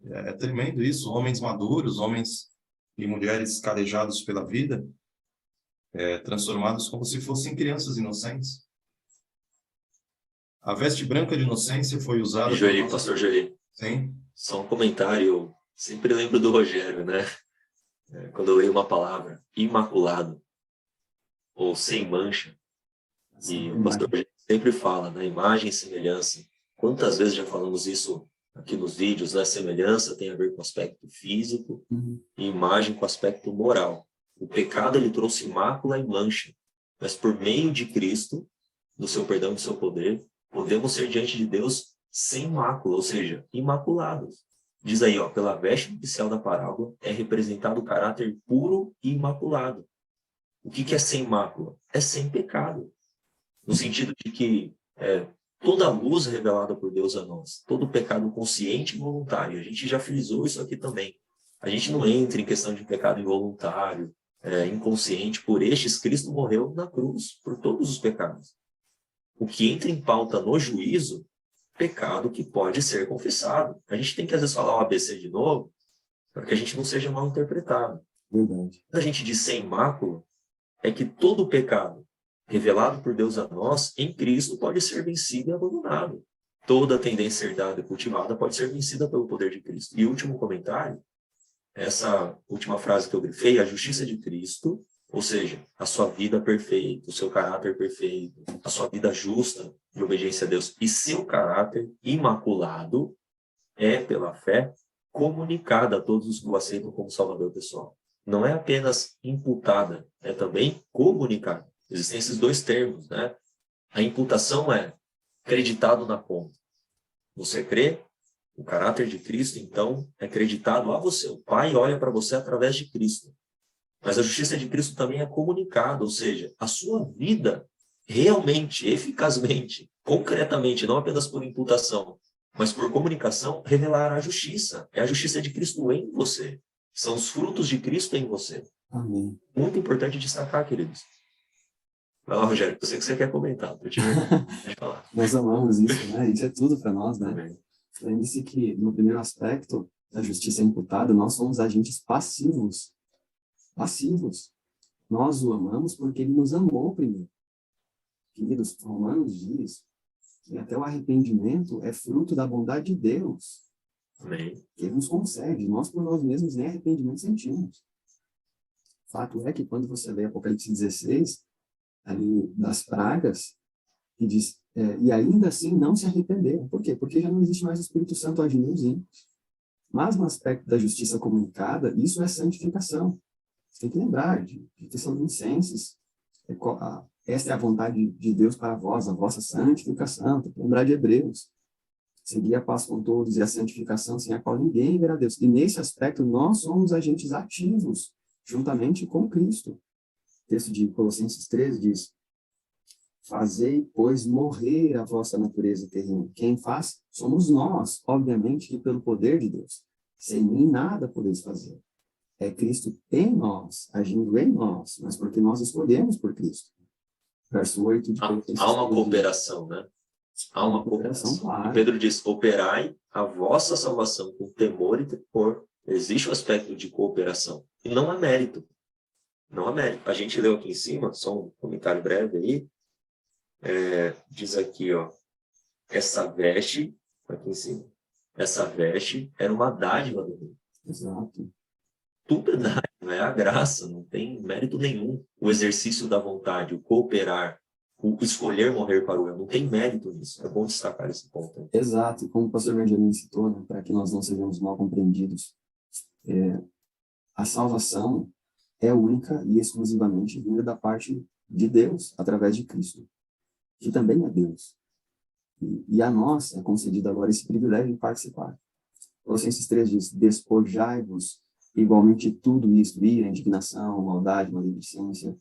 É tremendo isso. Homens maduros, homens e mulheres calejados pela vida, transformados como se fossem crianças inocentes. A veste branca de inocência foi usada... Joeli, pastor Joeli. Sim. Só um comentário, eu sempre lembro do Rogério, né? Quando eu leio uma palavra, imaculado, ou sem mancha, e o pastor sempre fala, né? Imagem e semelhança. Quantas vezes já falamos isso aqui nos vídeos, né? Semelhança tem a ver com o aspecto físico, e imagem com o aspecto moral. O pecado, ele trouxe mácula e mancha, mas por meio de Cristo, do seu perdão e do seu poder, podemos ser diante de Deus sem mácula, ou seja, imaculados. Diz aí, ó, pela veste nupcial da parábola é representado o caráter puro e imaculado. O que é sem mácula? É sem pecado. No sentido de que toda a luz revelada por Deus a nós, todo pecado consciente e voluntário, a gente já frisou isso aqui também. A gente não entra em questão de pecado involuntário, inconsciente, por estes Cristo morreu na cruz, por todos os pecados. O que entra em pauta no juízo, pecado que pode ser confessado. A gente tem que às vezes falar o ABC de novo, para que a gente não seja mal interpretado. Verdade. Quando a gente diz sem mácula, é que todo pecado revelado por Deus a nós, em Cristo, pode ser vencido e abandonado. Toda tendência herdada e cultivada pode ser vencida pelo poder de Cristo. E último comentário, essa última frase que eu grifei, a justiça de Cristo, ou seja, a sua vida perfeita, o seu caráter perfeito, a sua vida justa de obediência a Deus e seu caráter imaculado é, pela fé, comunicada a todos os que o aceitam como Salvador pessoal. Não é apenas imputada, é também comunicada. Existem esses dois termos, né? A imputação é creditado na conta. Você crê, o caráter de Cristo, então, é creditado a você. O Pai olha para você através de Cristo. Mas a justiça de Cristo também é comunicada, ou seja, a sua vida realmente, eficazmente, concretamente, não apenas por imputação, mas por comunicação, revelará a justiça. É a justiça de Cristo em você. São os frutos de Cristo em você. Amém. Muito importante destacar, queridos. Vai lá, Rogério, eu sei que você quer comentar. Eu tive de falar. Nós amamos isso, né? Isso é tudo para nós, né? Amém. Lembre-se que, no primeiro aspecto, da justiça imputada, nós somos agentes passivos. Passivos. Nós o amamos porque ele nos amou primeiro. Queridos, Romanos diz que até o arrependimento é fruto da bondade de Deus. Amém. Ele nos concede. Nós, por nós mesmos, nem arrependimento sentimos. Fato é que quando você lê Apocalipse 16, ali das pragas, que diz, e ainda assim não se arrependeram. Por quê? Porque já não existe mais o Espírito Santo agindo nos ímpios. Mas no aspecto da justiça comunicada, isso é santificação. Você tem que lembrar de Tessalonicenses, esta é a vontade de Deus para vós, a vossa santificação. Tem que lembrar de Hebreus. Seguir a paz com todos e a santificação, sem a qual ninguém verá Deus. E nesse aspecto, nós somos agentes ativos, juntamente com Cristo. O texto de Colossenses 13 diz, fazei, pois, morrer a vossa natureza terrena. Quem faz? Somos nós, obviamente, que pelo poder de Deus. Sem mim, nada podeis fazer. É Cristo em nós, agindo em nós, mas porque nós escolhemos por Cristo. Verso 8 de Colossenses 13. Há uma cooperação, né? Há uma cooperação. Claro. E Pedro diz, operai a vossa salvação com temor e temor. Existe o aspecto de cooperação. E não há mérito. Não há mérito. A gente leu aqui em cima, só um comentário breve aí, diz aqui, ó, essa veste, aqui em cima, essa veste era uma dádiva do rei. Exato. Tudo é dádiva, é a graça, não tem mérito nenhum. O exercício da vontade, o cooperar, o escolher morrer para o eu, não tem mérito nisso. É bom destacar esse ponto aí. Exato, e como o pastor Benjamin citou, né, para que nós não sejamos mal compreendidos, a salvação é única e exclusivamente vinda da parte de Deus, através de Cristo, que também é Deus. E a nós é concedido agora esse privilégio de participar. Colossenses 3 diz, despojai-vos igualmente de tudo isto, ira, indignação, maldade, maledicência.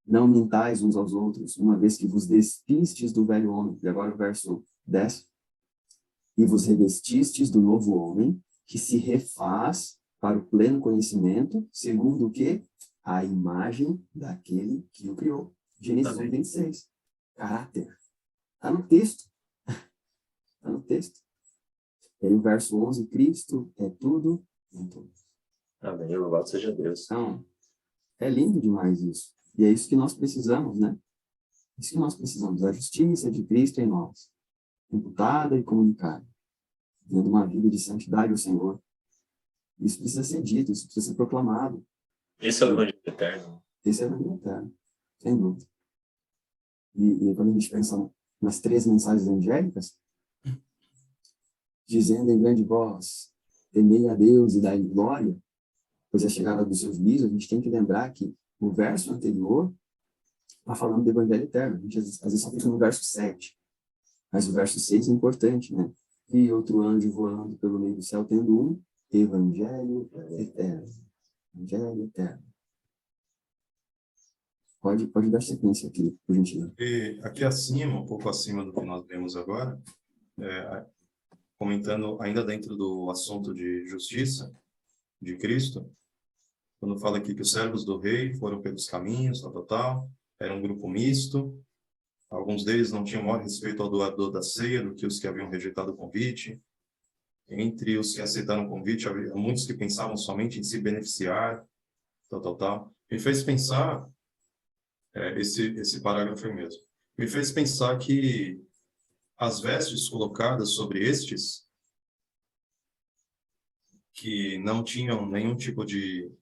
Não mintais uns aos outros, uma vez que vos despistes do velho homem. E agora o verso 10. E vos revestistes do novo homem, que se refaz para o pleno conhecimento, segundo o quê? A imagem daquele que o criou. Gênesis 1:26. Caráter. Está no texto. Está no texto. E aí o verso 11, Cristo é tudo em todos. Amém, louvado seja Deus. Então, é lindo demais isso. E é isso que nós precisamos, né? Isso que nós precisamos, a justiça de Cristo em nós, imputada e comunicada, tendo uma vida de santidade ao Senhor. Isso precisa ser dito, isso precisa ser proclamado. Esse é o evangelho eterno. Esse é o evangelho eterno, sem dúvida. E quando a gente pensa nas 3 mensagens angélicas, dizendo em grande voz, temei a Deus e dai glória, pois é chegada do seu juízo, a gente tem que lembrar que o verso anterior está falando do evangelho eterno. A gente às vezes só fica no verso 7. Mas o verso 6 é importante, né? E outro anjo voando pelo meio do céu, tendo um evangelho eterno. Evangelho eterno. Pode dar sequência aqui, por gentileza. E aqui acima, um pouco acima do que nós vemos agora, comentando ainda dentro do assunto de justiça de Cristo, quando fala aqui que os servos do rei foram pelos caminhos, tal, era um grupo misto, alguns deles não tinham maior respeito ao doador da ceia do que os que haviam rejeitado o convite. Entre os que aceitaram o convite, havia muitos que pensavam somente em se beneficiar, tal. Me fez pensar, esse parágrafo aí mesmo, me fez pensar que as vestes colocadas sobre estes, que não tinham nenhum tipo de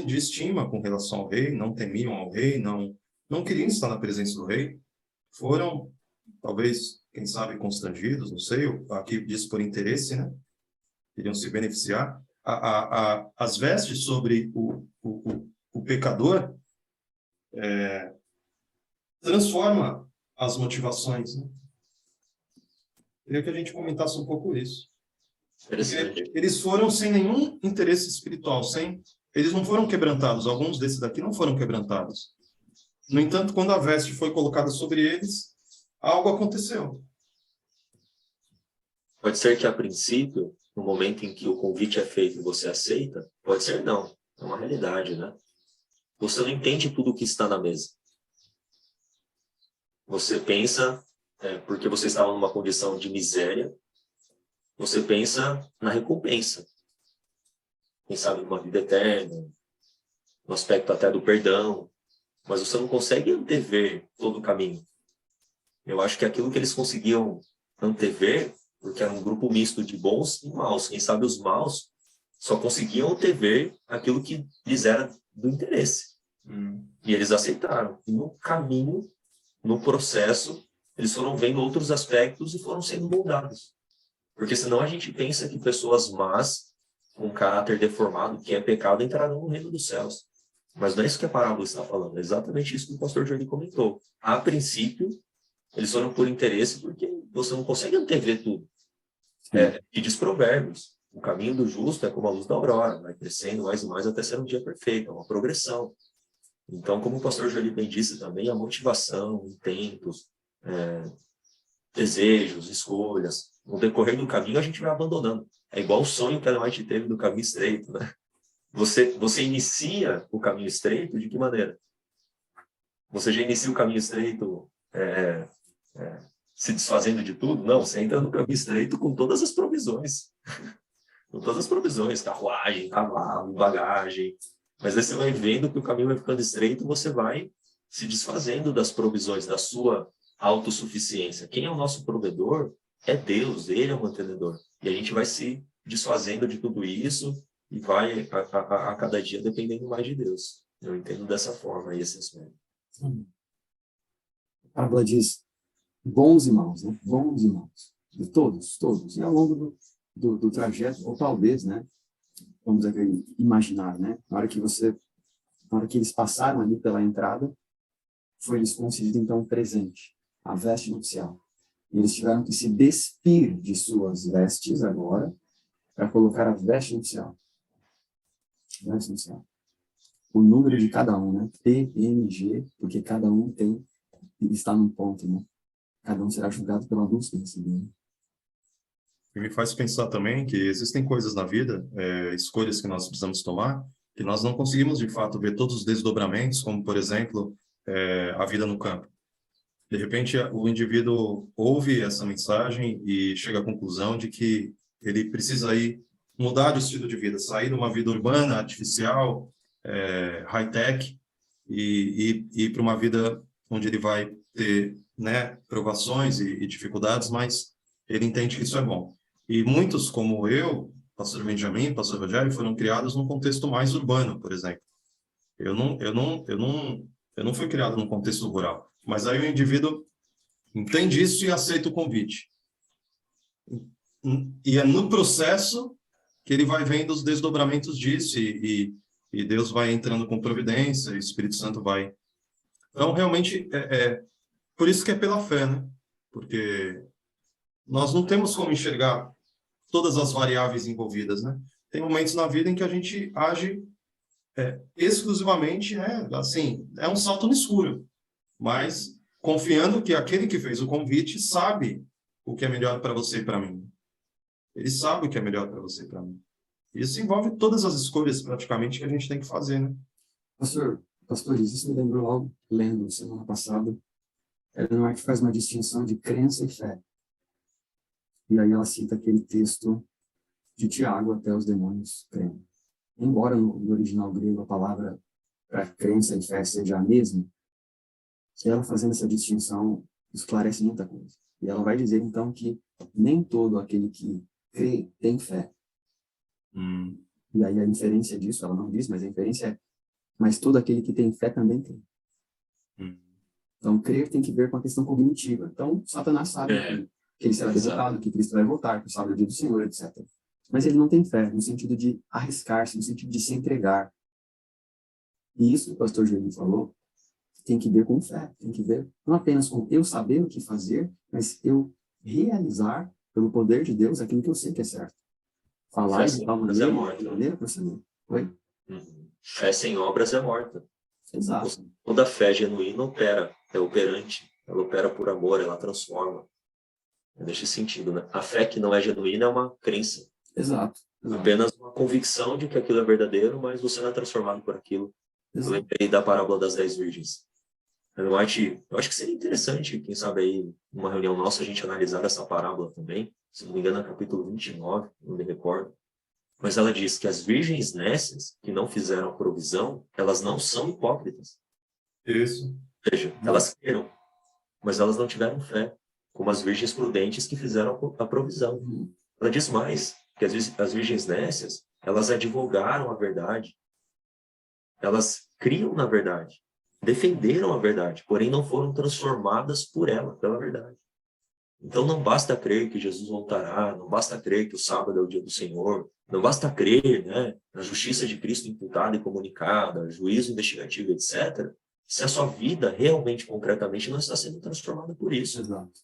estima com relação ao rei, não temiam ao rei, não queriam estar na presença do rei, foram, talvez, quem sabe, constrangidos, não sei, aqui diz por interesse, né? Queriam se beneficiar. As vestes sobre o pecador transforma as motivações, né? Queria que a gente comentasse um pouco isso. Porque eles foram sem nenhum interesse espiritual, eles não foram quebrantados, alguns desses daqui não foram quebrantados. No entanto, quando a veste foi colocada sobre eles, algo aconteceu. Pode ser que, a princípio, no momento em que o convite é feito e você aceita, pode ser não. É uma realidade, né? Você não entende tudo o que está na mesa. Você pensa, porque você estava numa condição de miséria, você pensa na recompensa. Quem sabe numa vida eterna, no aspecto até do perdão, mas você não consegue antever todo o caminho. Eu acho que aquilo que eles conseguiam antever, porque era um grupo misto de bons e maus, quem sabe os maus só conseguiam antever aquilo que lhes era do interesse. E eles aceitaram. E no caminho, no processo, eles foram vendo outros aspectos e foram sendo moldados. Porque senão a gente pensa que pessoas más, com caráter deformado, que é pecado, entrarão no reino dos céus. Mas não é isso que a parábola está falando. É exatamente isso que o pastor Jordi comentou. A princípio, eles foram por interesse porque você não consegue antever tudo. E diz Provérbios, o caminho do justo é como a luz da aurora, vai crescendo mais e mais até ser um dia perfeito, é uma progressão. Então, como o pastor Jordi bem disse também, a motivação, intentos, desejos, escolhas, no decorrer do caminho a gente vai abandonando. É igual o sonho que a White teve do caminho estreito, né? Você inicia o caminho estreito de que maneira? Você já inicia o caminho estreito se desfazendo de tudo? Não, você entra no caminho estreito com todas as provisões. Com todas as provisões, carruagem, cavalo, bagagem. Mas aí você vai vendo que o caminho vai ficando estreito, você vai se desfazendo das provisões, da sua autossuficiência. Quem é o nosso provedor é Deus, Ele é o mantenedor. E a gente vai se desfazendo de tudo isso e vai a cada dia dependendo mais de Deus. Eu entendo dessa forma aí esse aspecto. A parábola diz bons e maus, né? Bons e maus. De todos. E ao longo do trajeto, ou talvez, né? Vamos imaginar, né? Na hora que eles passaram ali pela entrada, foi-lhes concedido então um presente, a veste nupcial. E eles tiveram que se despir de suas vestes agora, para colocar a veste nupcial. Veste nupcial. O número de cada um, né? PMG, porque cada um está num ponto, né? Cada um será julgado pela luz que recebeu. E me faz pensar também que existem coisas na vida, escolhas que nós precisamos tomar, que nós não conseguimos, de fato, ver todos os desdobramentos, como, por exemplo, a vida no campo. De repente, o indivíduo ouve essa mensagem e chega à conclusão de que ele precisa aí mudar de estilo de vida, sair de uma vida urbana, artificial, high-tech, e ir para uma vida onde ele vai ter, né, provações e dificuldades, mas ele entende que isso é bom. E muitos, como eu, pastor Benjamin, pastor Rogério, foram criados num contexto mais urbano, por exemplo. Eu não fui criado num contexto rural. Mas aí o indivíduo entende isso e aceita o convite. E é no processo que ele vai vendo os desdobramentos disso e Deus vai entrando com providência, e o Espírito Santo vai. Então, realmente, por isso que é pela fé, né? Porque nós não temos como enxergar todas as variáveis envolvidas, né? Tem momentos na vida em que a gente age exclusivamente, né? Assim, é um salto no escuro. Mas confiando que aquele que fez o convite sabe o que é melhor para você e para mim. Ele sabe o que é melhor para você e para mim. Isso envolve todas as escolhas, praticamente, que a gente tem que fazer, né? Pastor, isso me lembrou algo, lendo semana passada. Ellen White faz uma distinção de crença e fé. E aí ela cita aquele texto de Tiago, até os demônios creem. Embora no original grego a palavra para crença e fé seja a mesma, ela fazendo essa distinção esclarece muita coisa. E ela vai dizer, então, que nem todo aquele que crê tem fé. E aí a inferência disso, ela não diz, mas a inferência é, mas todo aquele que tem fé também crê. Então, crer tem que ver com a questão cognitiva. Então, Satanás sabe que ele será derrotado, que Cristo vai voltar, que o sábado é o dia do Senhor, etc. Mas ele não tem fé, no sentido de arriscar-se, no sentido de se entregar. E isso que o pastor Joelho falou, tem que ver com fé, tem que ver não apenas com eu saber o que fazer, mas eu realizar, pelo poder de Deus, aquilo que eu sei que é certo. Falar de tal maneira proceder. Oi? Fé sem obras é morta. Exato. Toda fé genuína opera, é operante. Ela opera por amor, ela transforma. Nesse sentido, né? A fé que não é genuína é uma crença. Exato. Apenas uma convicção de que aquilo é verdadeiro, mas você não é transformado por aquilo. Exato. Eu lembrei da parábola das 10 virgens. Eu acho que seria interessante, quem sabe aí, numa reunião nossa, a gente analisar essa parábola também. se não me engano, no capítulo 29, não me recordo. Mas ela diz que as virgens nécias, que não fizeram a provisão, elas não são hipócritas. Isso. Ou seja, elas creram, mas elas não tiveram fé, como as virgens prudentes que fizeram a provisão. Ela diz mais, que as virgens nécias, elas advogaram a verdade, elas criam na verdade, defenderam a verdade, porém não foram transformadas por ela, pela verdade. Então não basta crer que Jesus voltará, não basta crer que o sábado é o dia do Senhor, não basta crer, né, na justiça de Cristo imputada e comunicada, juízo investigativo, etc., se a sua vida realmente, concretamente, não está sendo transformada por isso. Exato.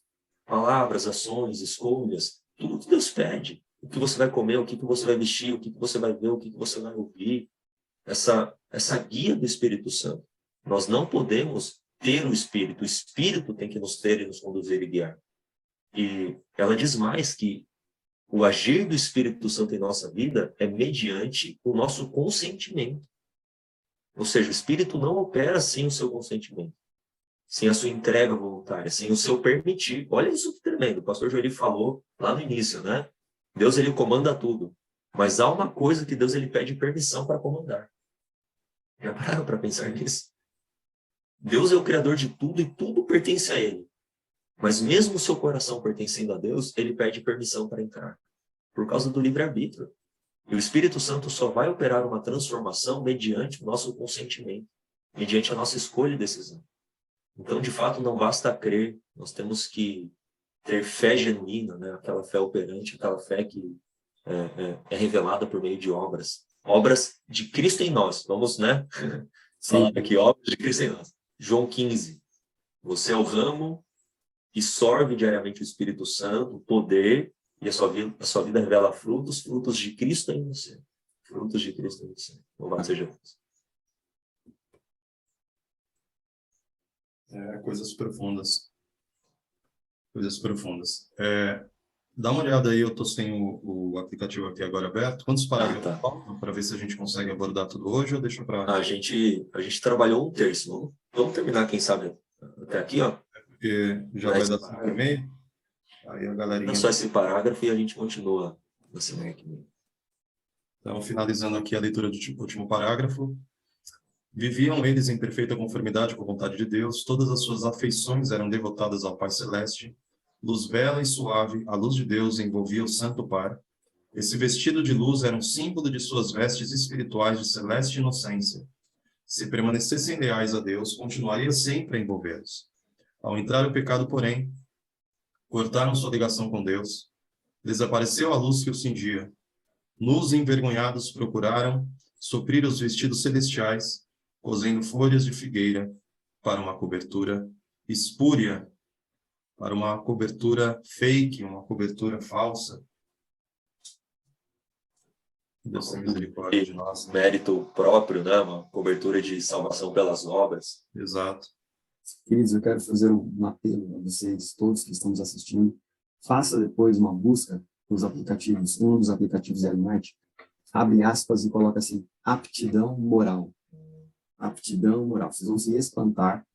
Palavras, ações, escolhas, tudo que Deus pede. O que você vai comer, o que você vai vestir, o que você vai ver, o que você vai ouvir. Essa guia do Espírito Santo. Nós não podemos ter o Espírito tem que nos ter e nos conduzir e guiar. E ela diz mais que o agir do Espírito Santo em nossa vida é mediante o nosso consentimento. Ou seja, o Espírito não opera sem o seu consentimento, sem a sua entrega voluntária, sem o seu permitir. Olha isso que tremendo. O pastor Joeli falou lá no início, né? Deus, ele comanda tudo. Mas há uma coisa que Deus, ele pede permissão para comandar. Já pararam para pensar nisso? Deus é o criador de tudo e tudo pertence a ele. Mas mesmo o seu coração pertencendo a Deus, ele pede permissão para entrar. Por causa do livre-arbítrio. E o Espírito Santo só vai operar uma transformação mediante o nosso consentimento, mediante a nossa escolha e decisão. Então, de fato, não basta crer, nós temos que ter fé genuína, né? Aquela fé operante, aquela fé que é revelada por meio de obras. Obras de Cristo em nós. Vamos, né? Falar aqui, obras de Cristo em nós. João 15. Você é o ramo que sorve diariamente o Espírito Santo, o poder, e a sua vida revela frutos de Cristo em você. Frutos de Cristo em você. Louvado seja Deus. Coisas profundas. Coisas profundas. Dá uma olhada aí, eu estou sem o aplicativo aqui agora aberto. Quantos parágrafos faltam para ver se a gente consegue abordar tudo hoje ou deixa para... A gente trabalhou um terço. Vamos terminar, quem sabe, até aqui, ó. Porque já vai dar 5h30. Aí a galerinha... É só esse parágrafo e a gente continua na semana que vem. Então, finalizando aqui a leitura do último parágrafo. Viviam eles em perfeita conformidade com a vontade de Deus, todas as suas afeições eram devotadas ao Pai Celeste, luz bela e suave, a luz de Deus envolvia o santo par. Esse vestido de luz era um símbolo de suas vestes espirituais de celeste inocência. Se permanecessem leais a Deus, continuaria sempre a envolvê-los. Ao entrar o pecado, porém, cortaram sua ligação com Deus. Desapareceu a luz que os cingia. Nus e envergonhados procuraram suprir os vestidos celestiais, cosendo folhas de figueira para uma cobertura espúria, para uma cobertura fake, uma cobertura falsa. Deus tem misericórdia de nós. Mérito próprio, né? Uma cobertura de salvação pelas obras. Exato. Queridos, eu quero fazer um apelo a vocês, todos que estão nos assistindo. Faça depois uma busca nos aplicativos. Um dos aplicativos é o Ignite. Abre aspas e coloca assim, aptidão moral. Aptidão moral. Vocês vão se espantar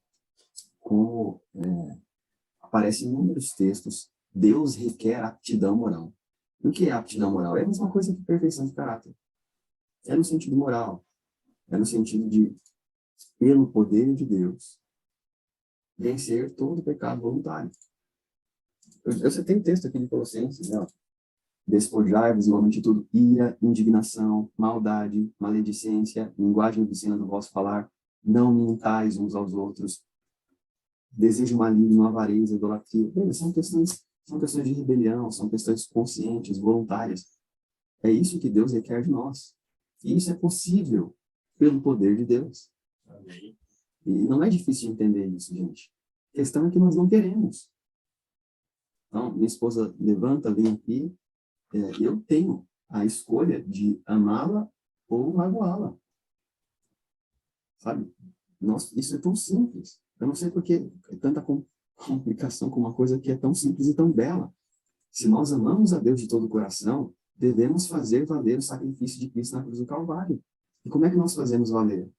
como aparecem inúmeros textos. Deus requer aptidão moral. E o que é aptidão moral? É a mesma coisa que perfeição de caráter. É no sentido moral. É no sentido de, pelo poder de Deus, vencer todo pecado voluntário. Eu citei um texto aqui de Colossenses, né? Despojai-vos igualmente de tudo, ira, indignação, maldade, maledicência, linguagem obscena do vosso falar, não mintais uns aos outros, desejo maligno, avareza, idolatria. São questões de rebelião, são questões conscientes, voluntárias. É isso que Deus requer de nós. E isso é possível pelo poder de Deus. Amém. E não é difícil de entender isso, gente. A questão é que nós não queremos. Então, minha esposa levanta, vem aqui, eu tenho a escolha de amá-la ou magoá-la. Sabe? Isso é tão simples. Eu não sei por que é tanta complicação com uma coisa que é tão simples e tão bela. Se nós amamos a Deus de todo o coração, devemos fazer valer o sacrifício de Cristo na cruz do Calvário. E como é que nós fazemos valer?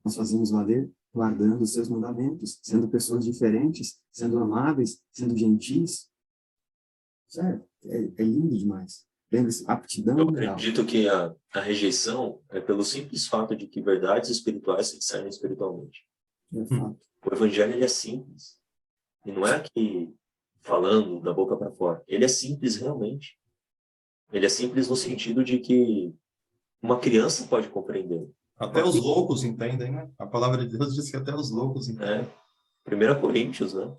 Nós fazemos valer guardando os seus mandamentos, sendo pessoas diferentes, sendo amáveis, sendo gentis. Certo? É lindo demais. Lembre-se, aptidão Eu moral. acredito que a rejeição é pelo simples fato de que verdades espirituais se discernem espiritualmente. É fato. O evangelho ele é simples. E não é aqui falando da boca para fora. Ele é simples realmente. Ele é simples no sentido de que uma criança pode compreender. Até os loucos entendem, né? A palavra de Deus diz que até os loucos entendem. 1 Coríntios, né?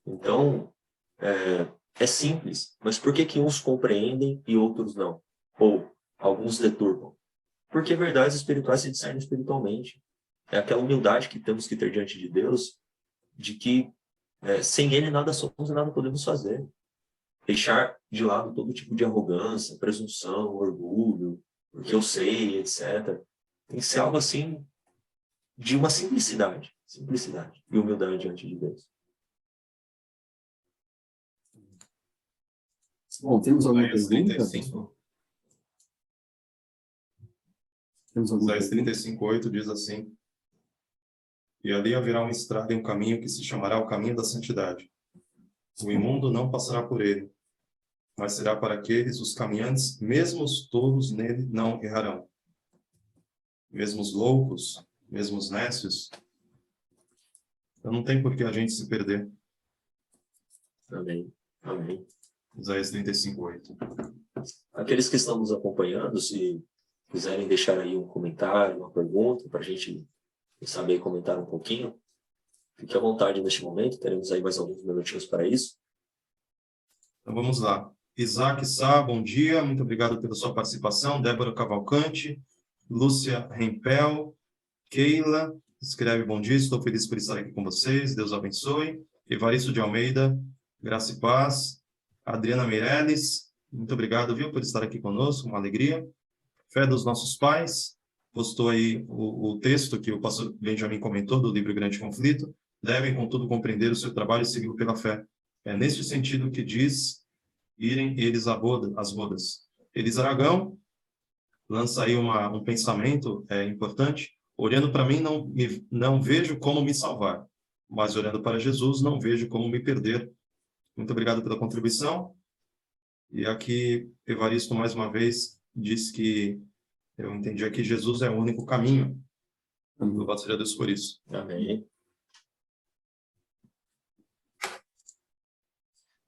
Então, é simples. Mas por que que uns compreendem e outros não? Ou alguns deturpam? Porque verdades espirituais se discernem espiritualmente. É aquela humildade que temos que ter diante de Deus, de que sem Ele nada somos e nada podemos fazer. Deixar de lado todo tipo de arrogância, presunção, orgulho, porque eu sei, etc. Tem que ser algo assim de uma simplicidade e humildade diante de Deus. Bom, temos alguma Isaías pergunta? 35. Temos alguma Isaías pergunta? 35:8 diz assim: E ali haverá uma estrada e um caminho que se chamará o caminho da santidade. O imundo não passará por ele, mas será para aqueles os caminhantes, mesmo os tolos nele não errarão. Mesmo os loucos, mesmo os nécios, então não tem por que a gente se perder. Amém. Amém. Isaías 35:8. Aqueles que estão nos acompanhando, se quiserem deixar aí um comentário, uma pergunta, para a gente saber comentar um pouquinho, fique à vontade neste momento. Teremos aí mais alguns minutinhos para isso. Então vamos lá. Isaac Sá, bom dia, muito obrigado pela sua participação. Débora Cavalcante, Lúcia Rempel, Keila, escreve bom dia, estou feliz por estar aqui com vocês, Deus abençoe. Evaristo de Almeida, graça e paz. Adriana Meirelles, muito obrigado, viu, por estar aqui conosco, uma alegria. Fé dos nossos pais, postou aí o texto que o pastor Benjamin comentou do livro Grande Conflito. Devem, contudo, compreender o seu trabalho e segui-lo pela fé. É neste sentido que diz irem eles às bodas. Elis Aragão lança aí um pensamento importante. Olhando para mim, não vejo como me salvar, mas olhando para Jesus, não vejo como me perder. Muito obrigado pela contribuição. E aqui, Evaristo, mais uma vez, diz que eu entendi aqui, Jesus é o único caminho. Louvado seja Deus por isso. Amém.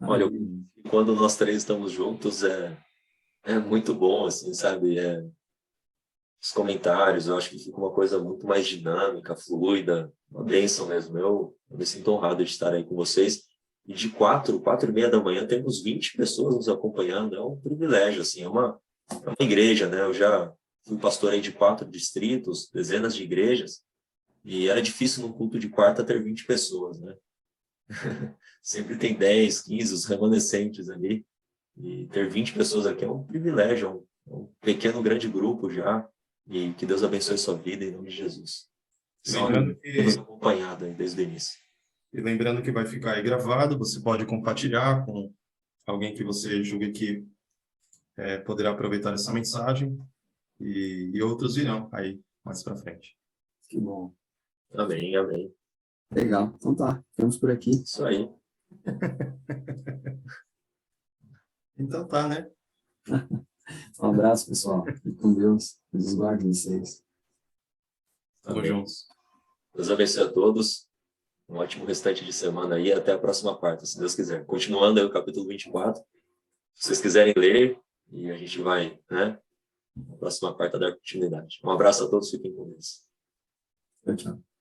Olha, quando nós três estamos juntos, é muito bom, assim, sabe? Os comentários, eu acho que fica uma coisa muito mais dinâmica, fluida, uma bênção mesmo. Eu me sinto honrado de estar aí com vocês. E de 4h30 da manhã, temos 20 pessoas nos acompanhando. É um privilégio, assim, é uma igreja, né? Eu já fui pastor aí de 4 distritos, dezenas de igrejas, e era difícil num culto de quarta ter 20 pessoas, né? Sempre tem 10, 15, os remanescentes ali. E ter 20 pessoas aqui é um privilégio, é um pequeno, grande grupo já. E que Deus abençoe a sua vida em nome de Jesus. Lembrando que nos acompanhado aí desde o início. E lembrando que vai ficar aí gravado, você pode compartilhar com alguém que você julgue que poderá aproveitar essa mensagem e outros virão aí mais para frente. Que bom. Amém, amém. Legal. Então tá, ficamos por aqui. Isso aí. Então tá, né? Um abraço, pessoal. Fique com Deus. Deus guarde vocês. Tamo juntos. Deus abençoe a todos. Um ótimo restante de semana aí. Até a próxima quarta, se Deus quiser. Continuando aí o capítulo 24. Se vocês quiserem ler, e a gente vai, né? Na próxima quarta dar continuidade. Um abraço a todos. Fiquem com Deus. Tchau, tchau.